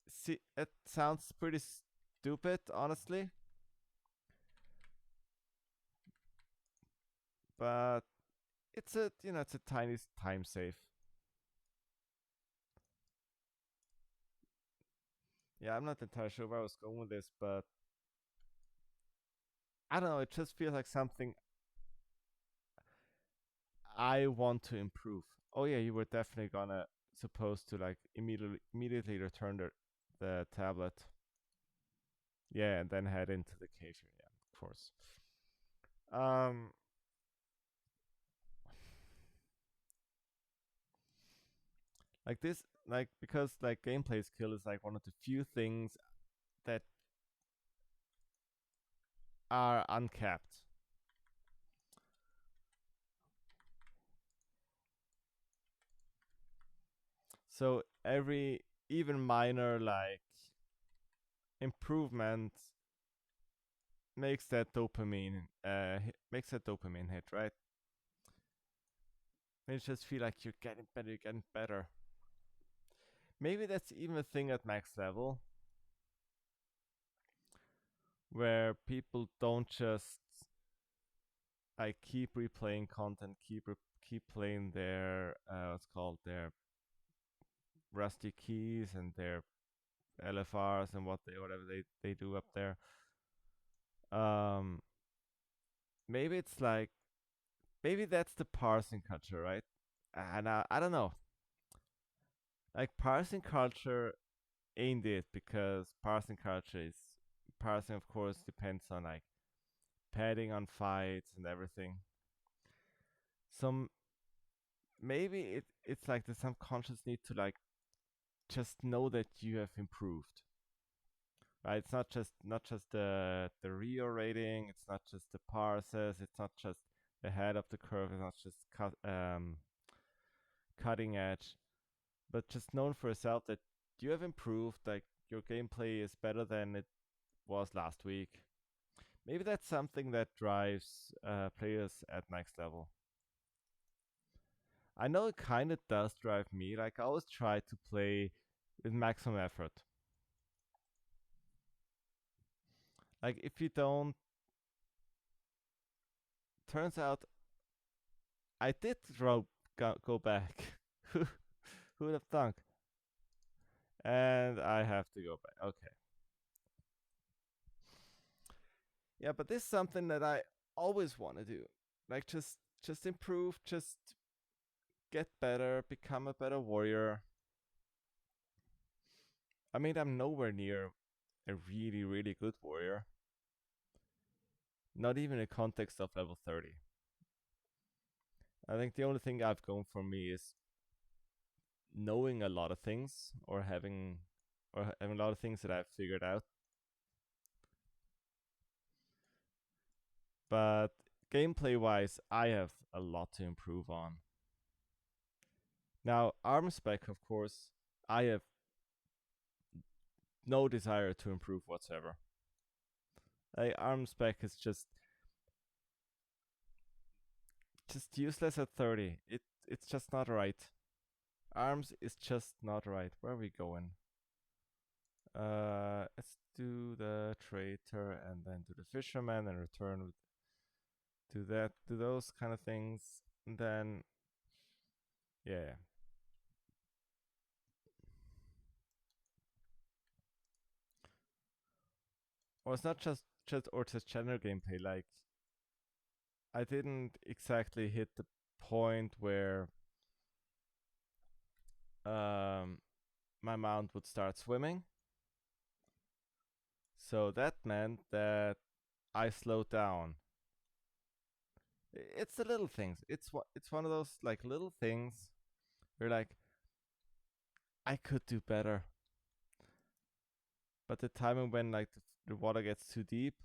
see, it sounds pretty stupid, honestly. But it's a, you know, it's a tiny time save. Yeah, I'm not entirely sure where I was going with this, but I don't know, it just feels like something I want to improve. Oh yeah, you were definitely gonna supposed to like immediately return the tablet. Yeah, and then head into the cave here. Yeah, of course. Um, like this, like because like gameplay skill is like one of the few things that are uncapped. So every even minor like improvement makes that dopamine hit, right? And you just feel like you're getting better. Maybe that's even a thing at max level, where people don't just like keep replaying content, keep playing their what's called their rusty keys and their LFRs and whatever they do up there. Um, maybe it's like maybe that's the parsing culture, right? And I don't know. Like parsing culture ain't it, because parsing of course depends on like padding on fights and everything. So maybe it's like the subconscious need to like just know that you have improved. Right? It's not just the Rio rating, it's not just the parses, it's not just the head of the curve, it's not just cutting edge, but just knowing for yourself that you have improved, like your gameplay is better than it was last week. Maybe that's something that drives players at next level. I know it kind of does drive me. Like, I always try to play with maximum effort. Like, if you don't, turns out I did go back. Who would have thunk? And I have to go back. Okay. Yeah, but this is something that I always want to do. Like, just improve, just get better, become a better warrior. I mean, I'm nowhere near a really, really good warrior. Not even in context of level 30. I think the only thing I've gone for me is knowing a lot of things or having a lot of things that I've figured out. But gameplay wise, I have a lot to improve on. Now, arm spec, of course, I have no desire to improve whatsoever. Arm spec is just useless at 30. It's just not right. Arms is just not right. Where are we going? Let's do the traitor and then do the fisherman and return to that, do those kind of things. And then, yeah. Or it's not just or just general gameplay. Like, I didn't exactly hit the point where my mount would start swimming. So that meant that I slowed down. It's the little things. It's one of those like little things where like I could do better. But the timing when like the water gets too deep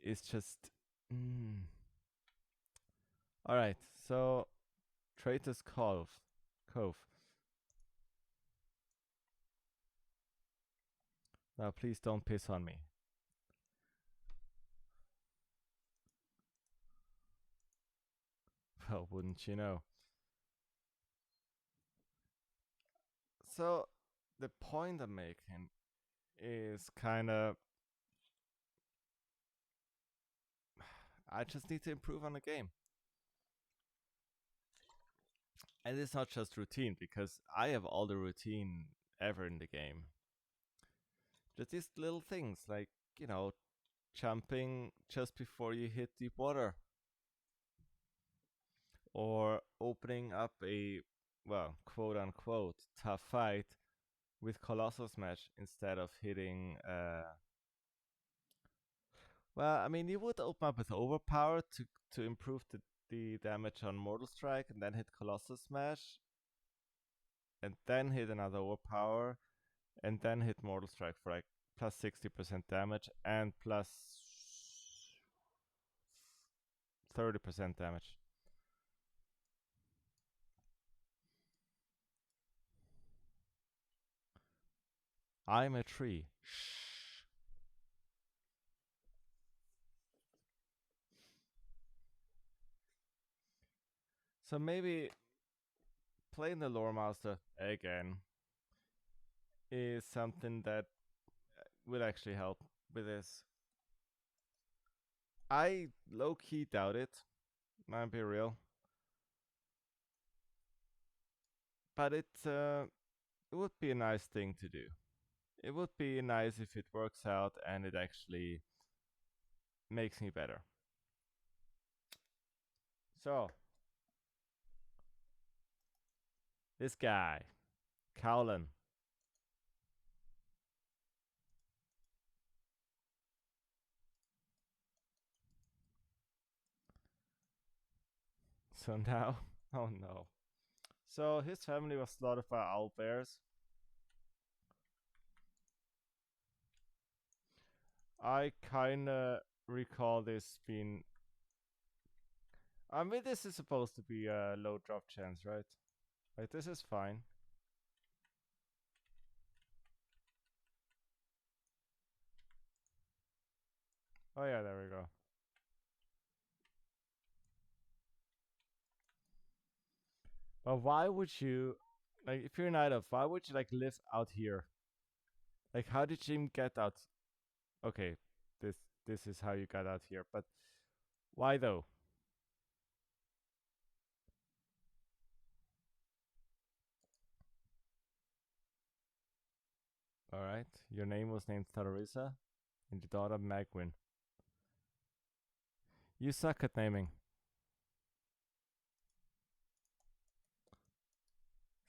is just All right. So Traitor's Cove. Now please don't piss on me. Well, wouldn't you know? So the point I'm making is kind of I just need to improve on the game. And it's not just routine, because I have all the routine ever in the game. Just these little things, like, you know, jumping just before you hit deep water. Or opening up a, well, quote unquote, tough fight with Colossus Smash instead of hitting well, I mean, you would open up with Overpower to improve the damage on Mortal Strike and then hit Colossus Smash and then hit another Overpower and then hit Mortal Strike for like plus 60% damage and plus 30% damage. I'm a tree. Shh. So maybe playing the Loremaster again is something that will actually help with this. I low-key doubt it, might be real. But it would be a nice thing to do. It would be nice if it works out and it actually makes me better. So, this guy, Cowlin. So now, oh no. So his family was slaughtered by owl bears. I kinda recall this being. I mean, this is supposed to be a low drop chance, right? Like, this is fine. Oh yeah, there we go. But why would you, like, if you're a night elf, why would you like live out here? Like, how did you even get out? Okay, this this is how you got out here, but why though? All right, your name was named Tharisa, and your daughter Magwin. You suck at naming.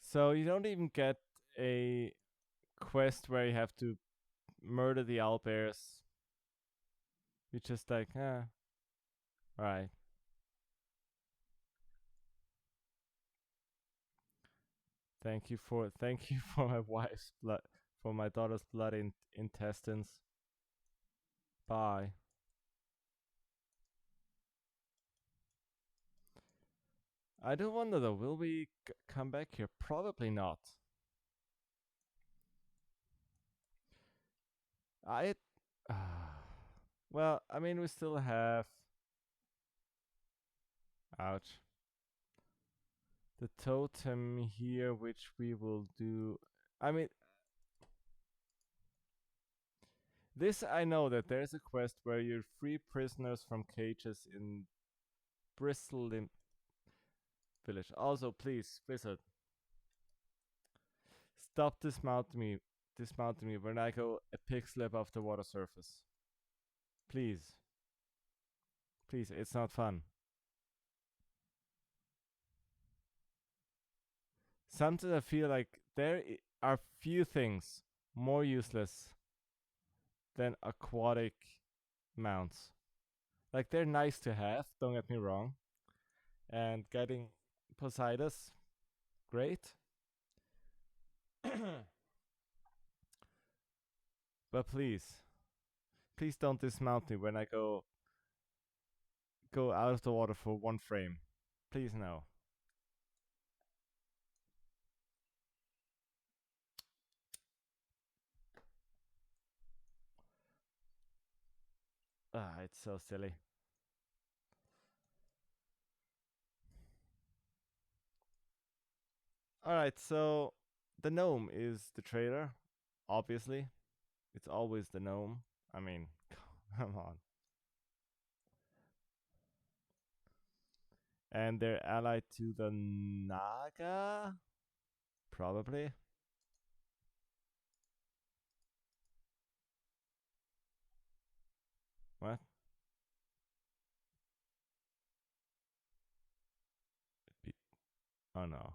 So you don't even get a quest where you have to murder the owlbears. You're just like, alright. Thank you for my wife's blood, for my daughter's blood intestines. Bye. I do wonder though, will we come back here? Probably not. I, well, I mean, we still have. Ouch. The totem here, which we will do. I mean, this I know that there's a quest where you free prisoners from cages in Bristol Village. Also, please visit. Stop dismounting me when I go a pixel above the water surface. Please, please, it's not fun. Sometimes I feel like there are few things more useless than aquatic mounts. Like they're nice to have, don't get me wrong, and getting Poseidus, great. But please, please don't dismount me when I go out of the water for one frame. Please no. Ah, it's so silly. Alright, so the gnome is the traitor, obviously. It's always the gnome. I mean, come on. And they're allied to the Naga? Probably. What? Oh no.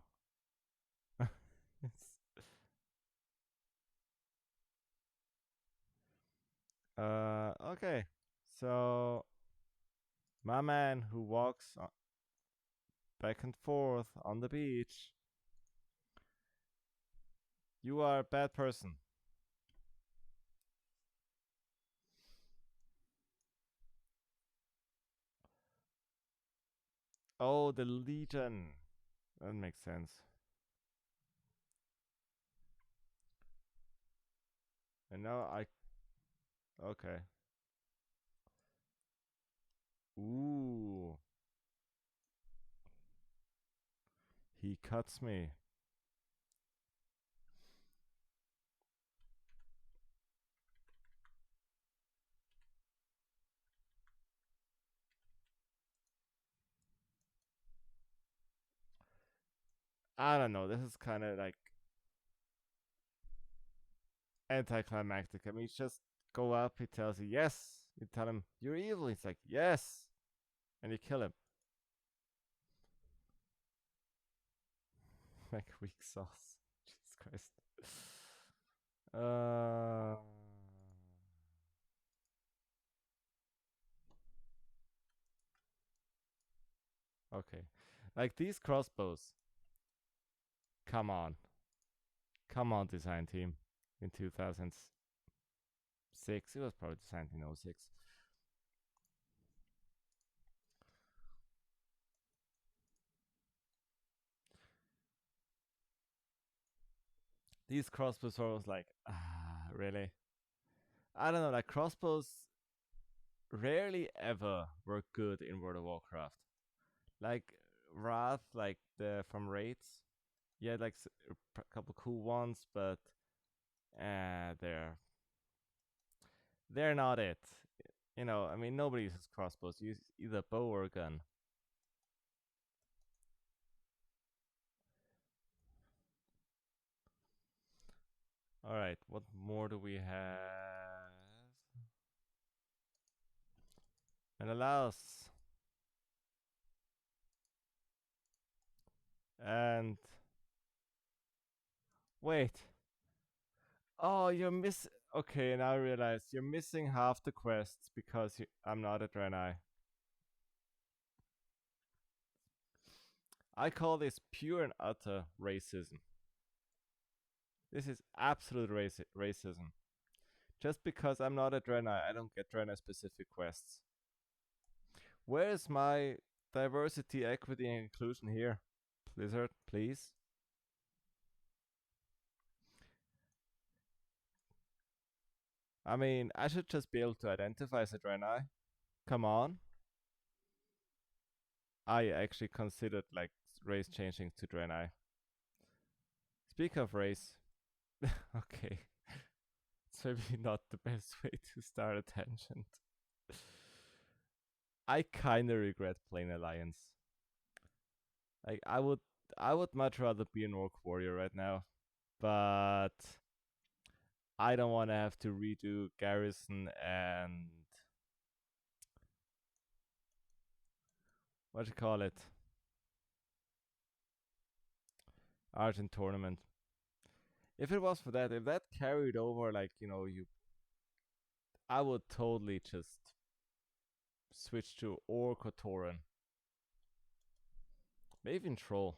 Okay. So, my man who walks back and forth on the beach. You are a bad person. Oh, the Legion. That makes sense. And now I. Okay. Ooh. He cuts me. I don't know. This is kind of like anticlimactic. I mean, just go up. He tells you yes. You tell him you're evil. He's like yes, and you kill him. Like weak sauce. Jesus Christ. Uh. Okay. Like these crossbows. Come on. Come on, design team. In 2006. It was probably designed in '06. These crossbows are always like, really? I don't know, like crossbows rarely ever were good in World of Warcraft. Like Wrath, like the from raids, yeah, like a couple cool ones, but they're not it. You know, I mean, nobody uses crossbows. You use either bow or gun. All right, what more do we have? Menelaus. And wait. Oh, you're miss. Okay, now I realize you're missing half the quests because I'm not a Draenei. I call this pure and utter racism. This is absolute racism. Just because I'm not a Draenei, I don't get Draenei specific quests. Where is my diversity, equity, and inclusion here? Blizzard, please. I mean, I should just be able to identify as a Draenei. Come on. I actually considered like race changing to Draenei. Speak of race. Okay. It's maybe not the best way to start a tangent. I kinda regret playing Alliance. Like I would much rather be an Orc Warrior right now. But I don't wanna have to redo Garrison and what you call it? Argent tournament. If it was for that, if that carried over, like, you know, I would totally just switch to Orc or Tauren. Maybe even Troll.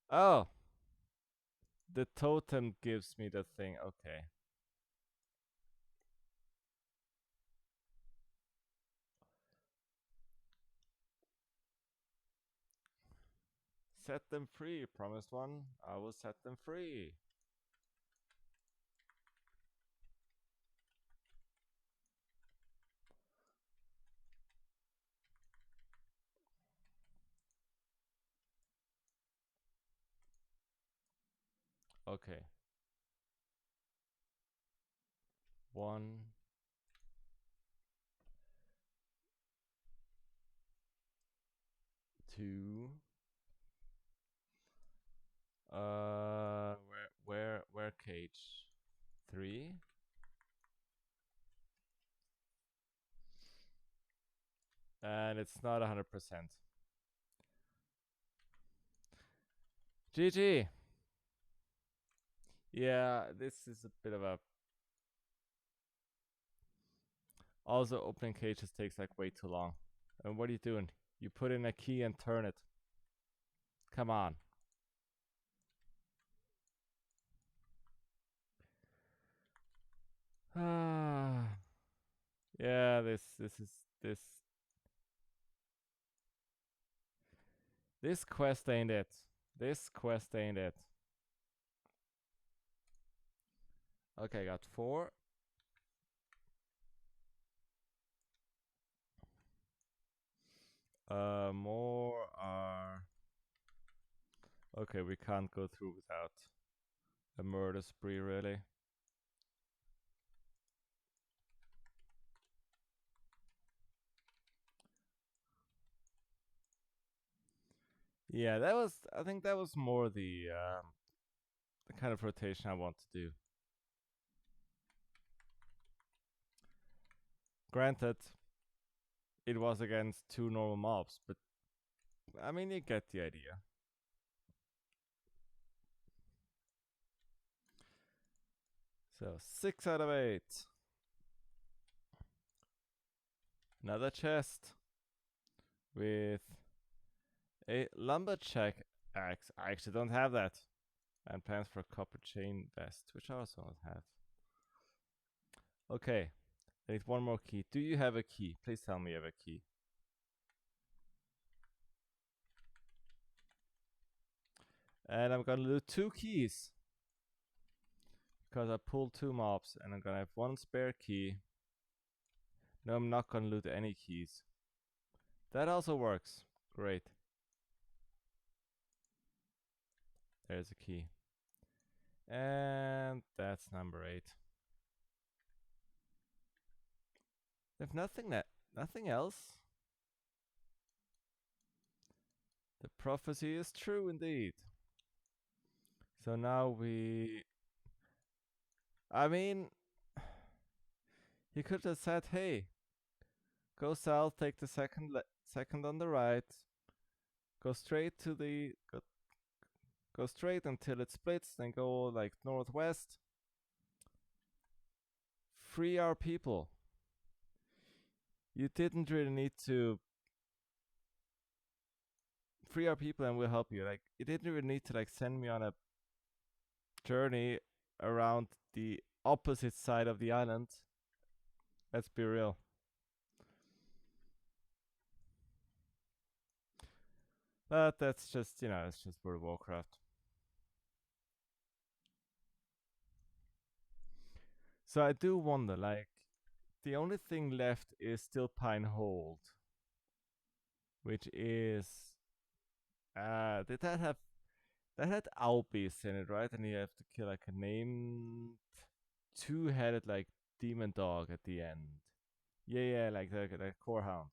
Oh! The totem gives me the thing, okay. Set them free, promised one. I will set them free. Okay. 1, 2. Where cage? 3. And it's not 100%. GG. Yeah, this is a bit of a. Also, opening cages takes like way too long. And what are you doing? You put in a key and turn it. Come on. Ah. Yeah, this quest ain't it. This quest ain't it. Okay, I got 4. More are. Okay, we can't go through without a murder spree, really. Yeah, that was. I think that was more the kind of rotation I want to do. Granted, it was against 2 normal mobs, but I mean, you get the idea. So 6 out of 8. Another chest with a lumberjack axe. I actually don't have that. And plans for a copper chain vest, which I also don't have. Okay, I need one more key. Do you have a key? Please tell me you have a key. And I'm gonna do 2 keys. Because I pulled 2 mobs and I'm gonna have 1 spare key. No, I'm not gonna loot any keys. That also works. Great. There's a key. And that's number 8. If nothing else. The prophecy is true indeed. So now I mean, he could have said, hey, go south, take the second on the right, go straight to go straight until it splits, then go like northwest. Free our people. You didn't really need to free our people and we'll help you. Like, you didn't really need to like send me on a journey around the opposite side of the island. Let's be real. But that's just, it's just World of Warcraft. So I do wonder, like, the only thing left is still Pine Hold, which is did that had owl beasts in it, right? And you have to kill like a named 2-headed like demon dog at the end. Yeah, like the core hound.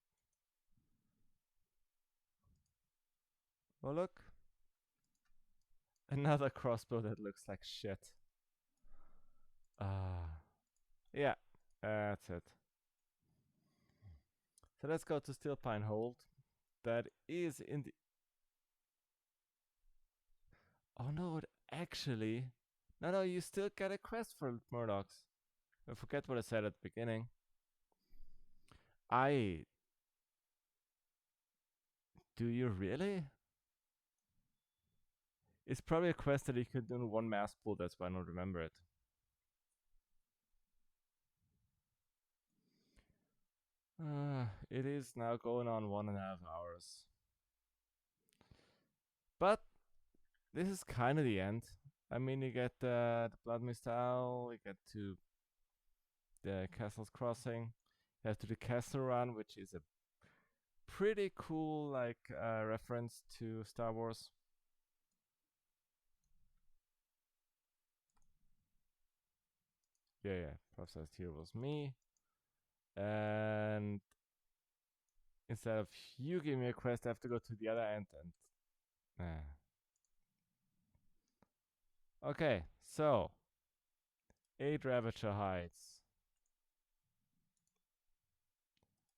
Oh look, another crossbow that looks like shit. Yeah, that's it. So let's go to Steel Pine Hold. That is in the. Oh no, actually. No, you still get a quest for Murdochs. I forget what I said at the beginning. Do you really? It's probably a quest that you could do in 1 mass pull, that's why I don't remember it. It is now going on 1.5 hours. But this is kind of the end. I mean, you get the Bloodmyst Isle, you get to the Castle's Crossing, you have to the Castle Run, which is a pretty cool like reference to Star Wars. Yeah, processed here was me. And instead of you giving me a quest, I have to go to the other end and Okay, so 8 Ravager hides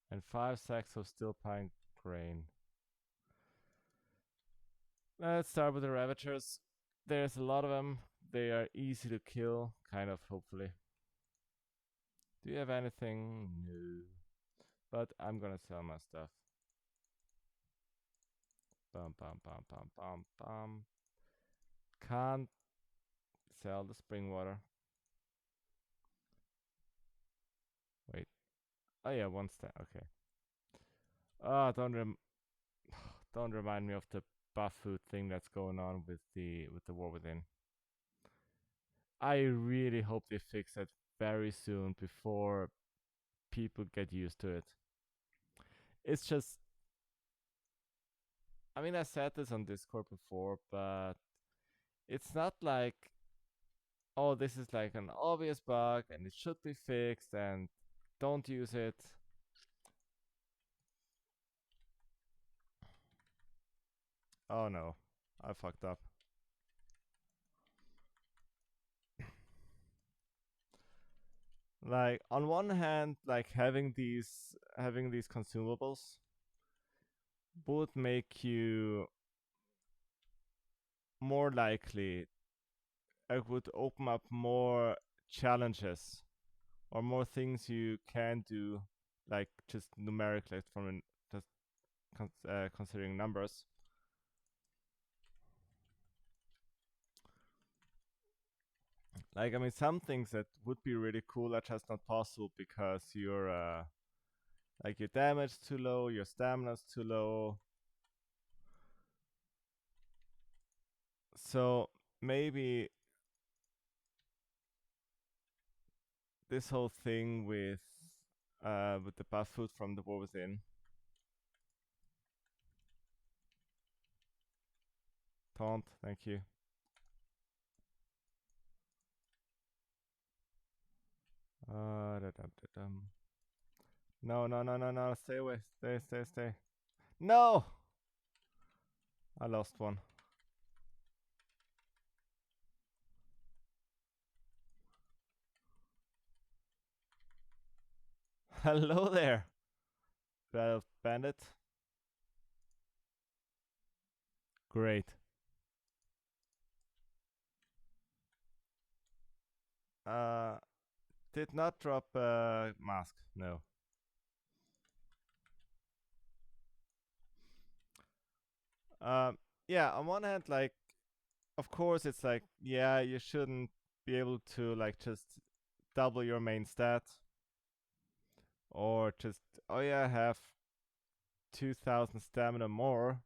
and 5 sacks of steel pine grain. Let's start with the Ravagers. There's a lot of them. They are easy to kill, kind of, hopefully. Do you have anything? No. But I'm gonna sell my stuff. Bum. Can't sell the spring water. Wait. Oh yeah, 1 stack. Okay. Oh, don't remind me of the buff food thing that's going on with the War Within. I really hope they fix that very soon before people get used to it. It's just, I mean, I said this on Discord before, but it's not like, oh, this is like an obvious bug and it should be fixed and don't use it. Oh no, I fucked up. Like, on one hand, like having these consumables would make you more likely, it would open up more challenges or more things you can do, like just numerically from just considering numbers. Like, I mean, some things that would be really cool are just not possible because your like your damage too low, your stamina's too low. So maybe this whole thing with the buff food from the War Within. Taunt, thank you. No, no, no, no, no. Stay away. Stay, stay, stay. No! I lost one. Hello there, Battle Bandit. Great. Uh, did not drop a mask. No. Yeah. On one hand, like, of course, it's like, yeah, you shouldn't be able to like just double your main stat, or just, oh yeah, have 2,000 stamina more,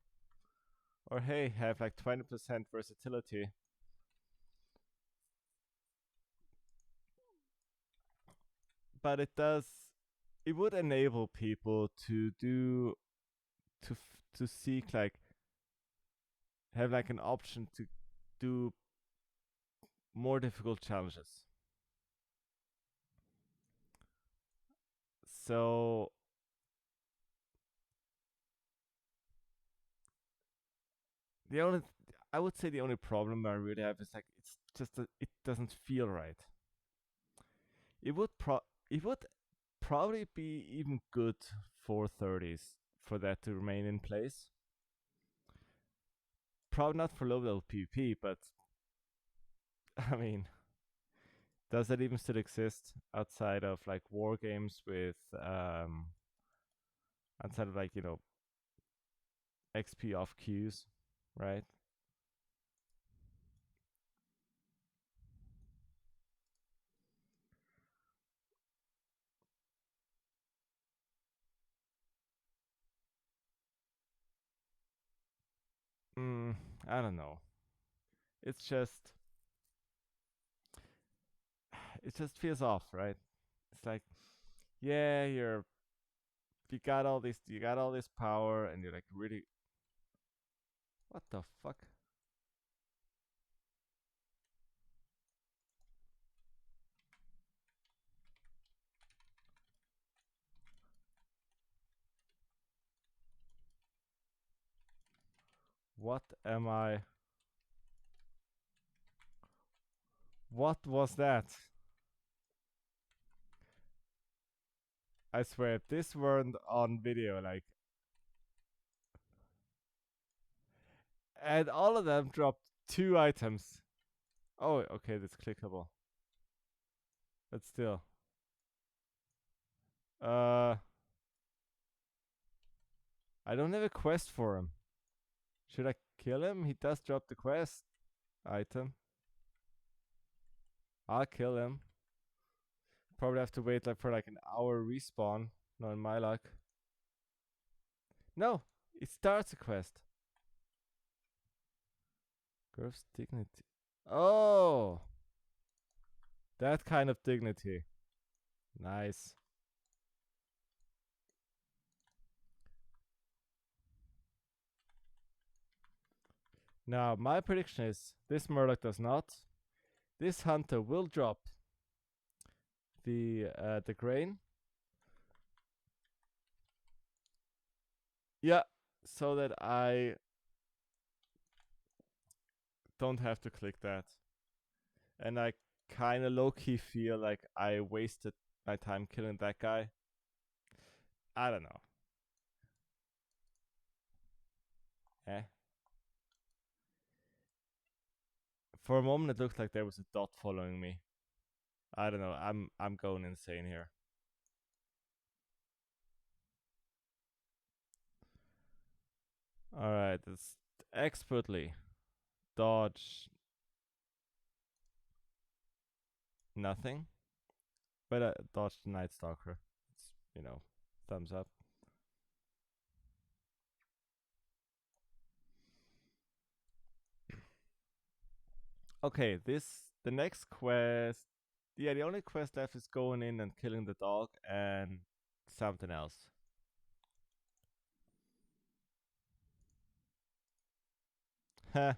or hey, have like 20% versatility. But it would enable people to to seek, like, have like an option to do more difficult challenges. So the only I would say the only problem I really have is like it's just that it doesn't feel right. It would probably be even good for 30s for that to remain in place. Probably not for low level PvP, but I mean, does that even still exist outside of like war games with outside of like, XP off queues, right? Mm, I don't know. It's just it just feels off, right? It's like, yeah, you got all this power, and you're like, really, what the fuck? What am I? What was that? I swear, if this weren't on video, like, and all of them dropped 2 items. Oh, okay, that's clickable. But still. Uh, I don't have a quest for him. Should I kill him? He does drop the quest item. I'll kill him. Probably have to wait like for like an hour respawn. Not in my luck. No, it starts a quest. Girth's dignity. Oh, that kind of dignity. Nice. Now, my prediction is this Murloc does not. This hunter will drop the grain. Yeah, so that I don't have to click that. And I kind of low-key feel like I wasted my time killing that guy. I don't know. Eh. For a moment, it looked like there was a dot following me. I don't know. I'm going insane here. All right, it's expertly dodge nothing, but dodge the Night Stalker. It's, thumbs up. Okay, the next quest Yeah, the only quest left is going in and killing the dog and something else. Huh.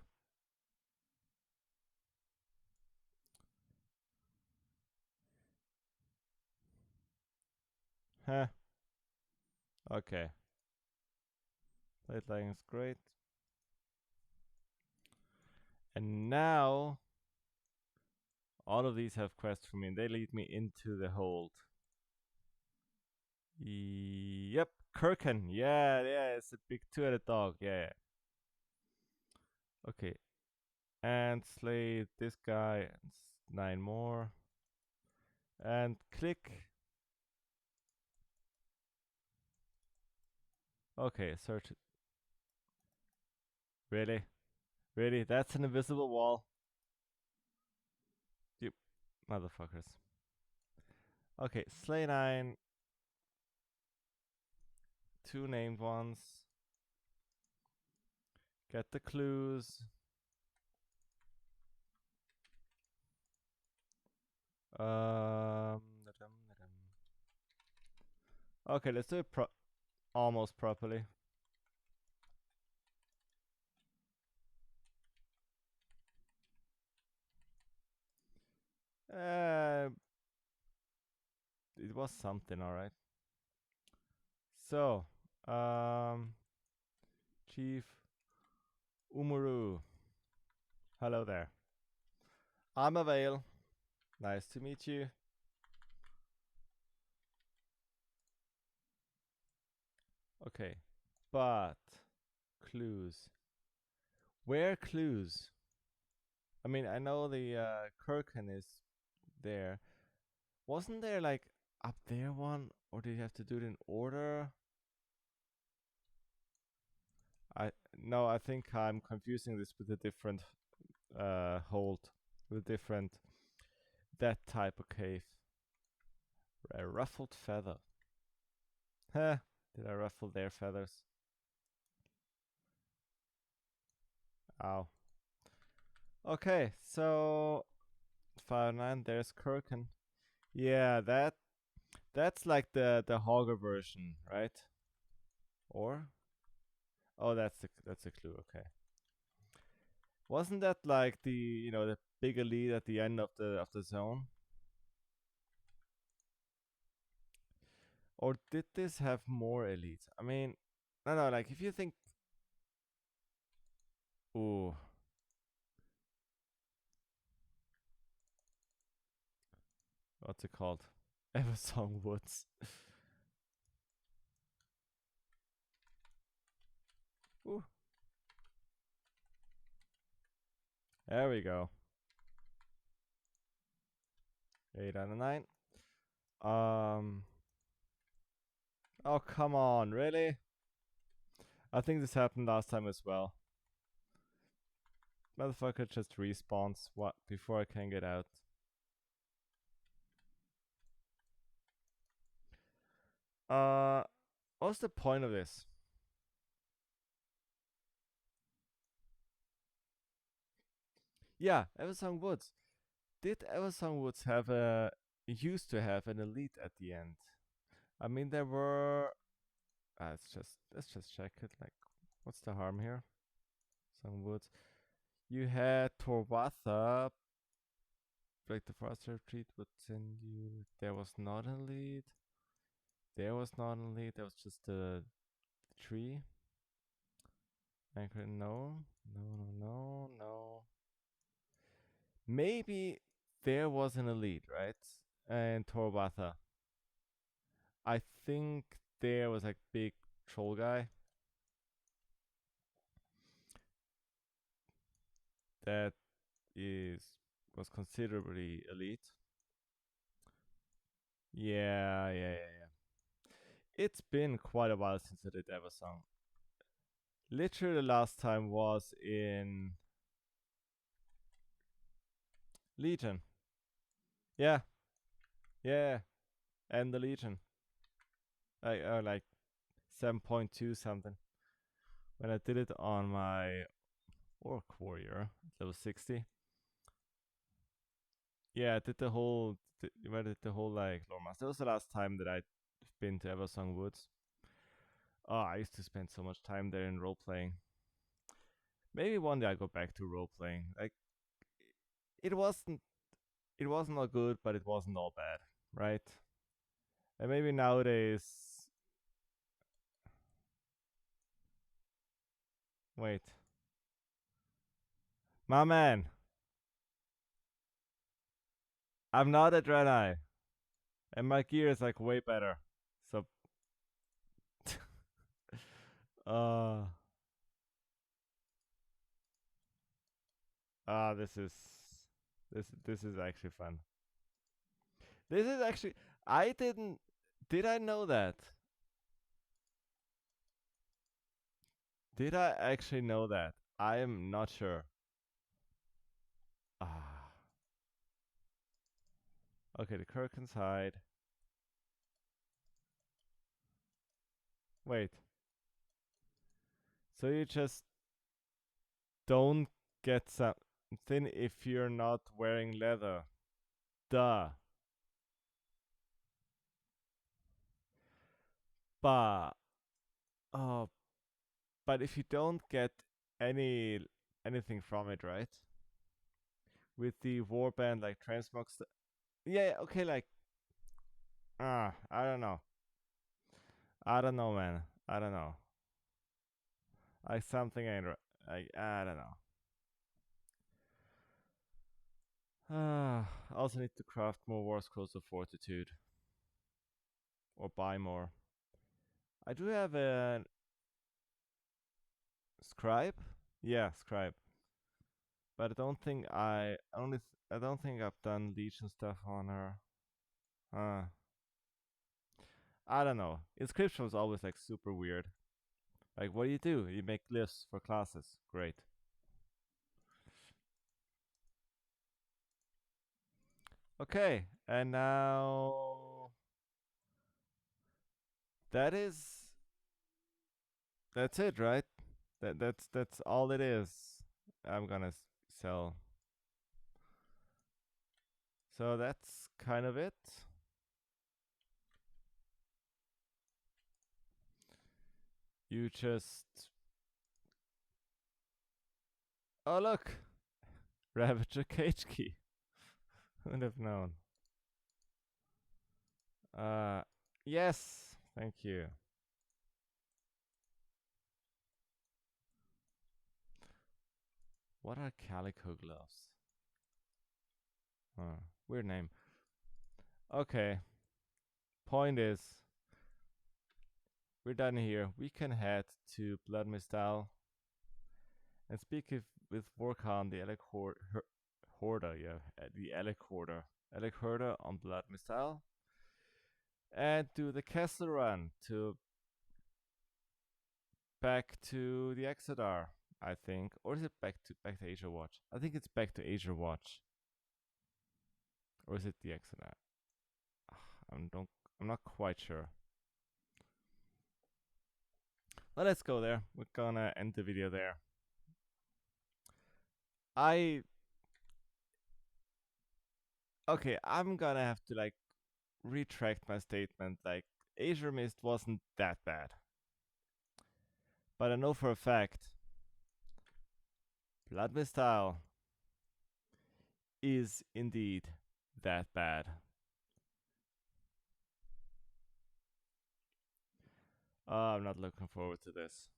Huh. Okay. Plate lighting is great. And now all of these have quests for me, and they lead me into the hold. Yep, Kirken. Yeah, it's a big two-headed dog. Yeah. Okay. And slay this guy. 9 more. And click. Okay, search it. Really? Really? That's an invisible wall? You motherfuckers. Okay, slay 9. 2 named ones. Get the clues. Okay, let's do it almost properly. It was something, alright. So, Chief Umuru. Hello there. I'm Avail. Nice to meet you. Okay, but clues. Where clues? I mean, I know the Kirken is there. Wasn't there like up there one, or did you have to do it in order? I think I'm confusing this with a different hold, with different that type of cave. A ruffled feather. Huh? Did I ruffle their feathers? Ow. Okay, so 5-9. There's Kirken. Yeah, that's like the Hogger version, right? Or oh, that's a clue. Okay. Wasn't that like the big elite at the end of the zone? Or did this have more elites? I mean, no, like if you think, ooh, what's it called? Eversong Woods. Ooh, there we go. 8 out of 9. Oh come on, really? I think this happened last time as well. Motherfucker just respawns what before I can get out. What's the point of this? Yeah, Eversong Woods. Did Eversong Woods have used to have an elite at the end? I mean, there were. Let's just check it. Like, what's the harm here? Some woods. You had Torwatha. Break the forest retreat would send you. There was not an elite. There was not an elite. There was just a tree. Anchor. No. No. Maybe there was an elite, right? And Torwatha. I think there was like big troll guy that was considerably elite. Yeah. It's been quite a while since I did Eversong. Literally the last time was in Legion. Yeah. And the Legion. Like 7.2 something. When I did it on my Orc Warrior, level 60. Yeah, I did the whole. I did the whole like Loremaster. That was the last time that I'd been to Eversong Woods. Oh, I used to spend so much time there in role playing. Maybe one day I go back to role playing. Like it wasn't it wasn't all good, but it wasn't all bad, right? And maybe nowadays. Wait, my man, I'm not a Draenei, and my gear is like way better. So, uh, this is this is actually fun. This is actually I didn't did I know that? Did I actually know that? I am not sure. Ah, okay, the curtains hide. Wait, so you just don't get something if you're not wearing leather. Duh. But oh, but if you don't get any anything from it, right? With the warband like transmog stuff. Yeah, okay, like I don't know. I don't know, man. I don't know. Like something ain't right. I don't know. I also need to craft more War Scrolls of Fortitude or buy more. I do have a scribe. Yeah, scribe. But I don't think I don't think I've done Legion stuff on her. Uh, I don't know. Inscription was always like super weird. Like, what do? You make glyphs for classes. Great. Okay, and now that is that's it, right? That's all it is. I'm gonna sell. So that's kind of it. You just oh look, Ravager Cage Key. Who'd have known? Uh, yes, thank you. What are calico gloves? Huh, weird name. Okay, point is, we're done here. We can head to Bloodmyst Isle and speak with Vorkhan, the Elec Horda, yeah, the Elec Horda. Elec Horda on Bloodmyst Isle. And do the castle run to back to the Exodar, I think. Or is it back to Asia Watch? I think it's back to Asia Watch. Or is it the Exodar? I'm not quite sure. Well, let's go there. We're gonna end the video there. Okay, I'm gonna have to like retract my statement. Like Azuremyst wasn't that bad. But I know for a fact Bloodmyst Isle is indeed that bad. I'm not looking forward to this.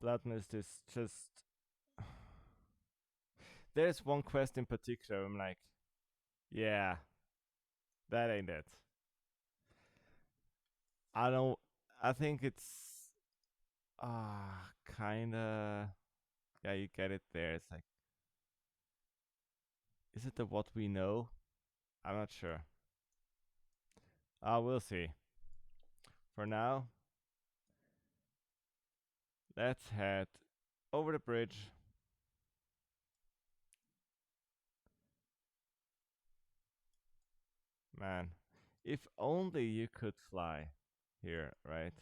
Bloodmyst is just. There's one quest in particular. I'm like, yeah, that ain't it. I don't. I think it's kinda. Yeah, you get it there. It's like, is it the what we know? I'm not sure. We'll see. For now, let's head over the bridge. Man, if only you could fly here, right?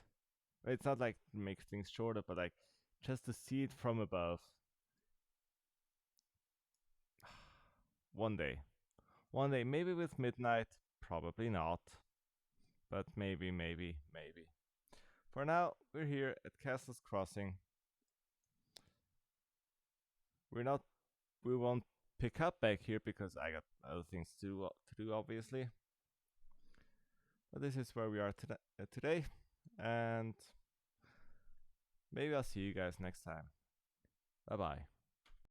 It's not like it makes things shorter, but like just to see it from above. one day. One day, maybe with midnight, probably not. But maybe, maybe, maybe. For now, we're here at Castle's Crossing. We won't pick up back here because I got other things to do, obviously. But this is where we are today, and maybe I'll see you guys next time. Bye bye.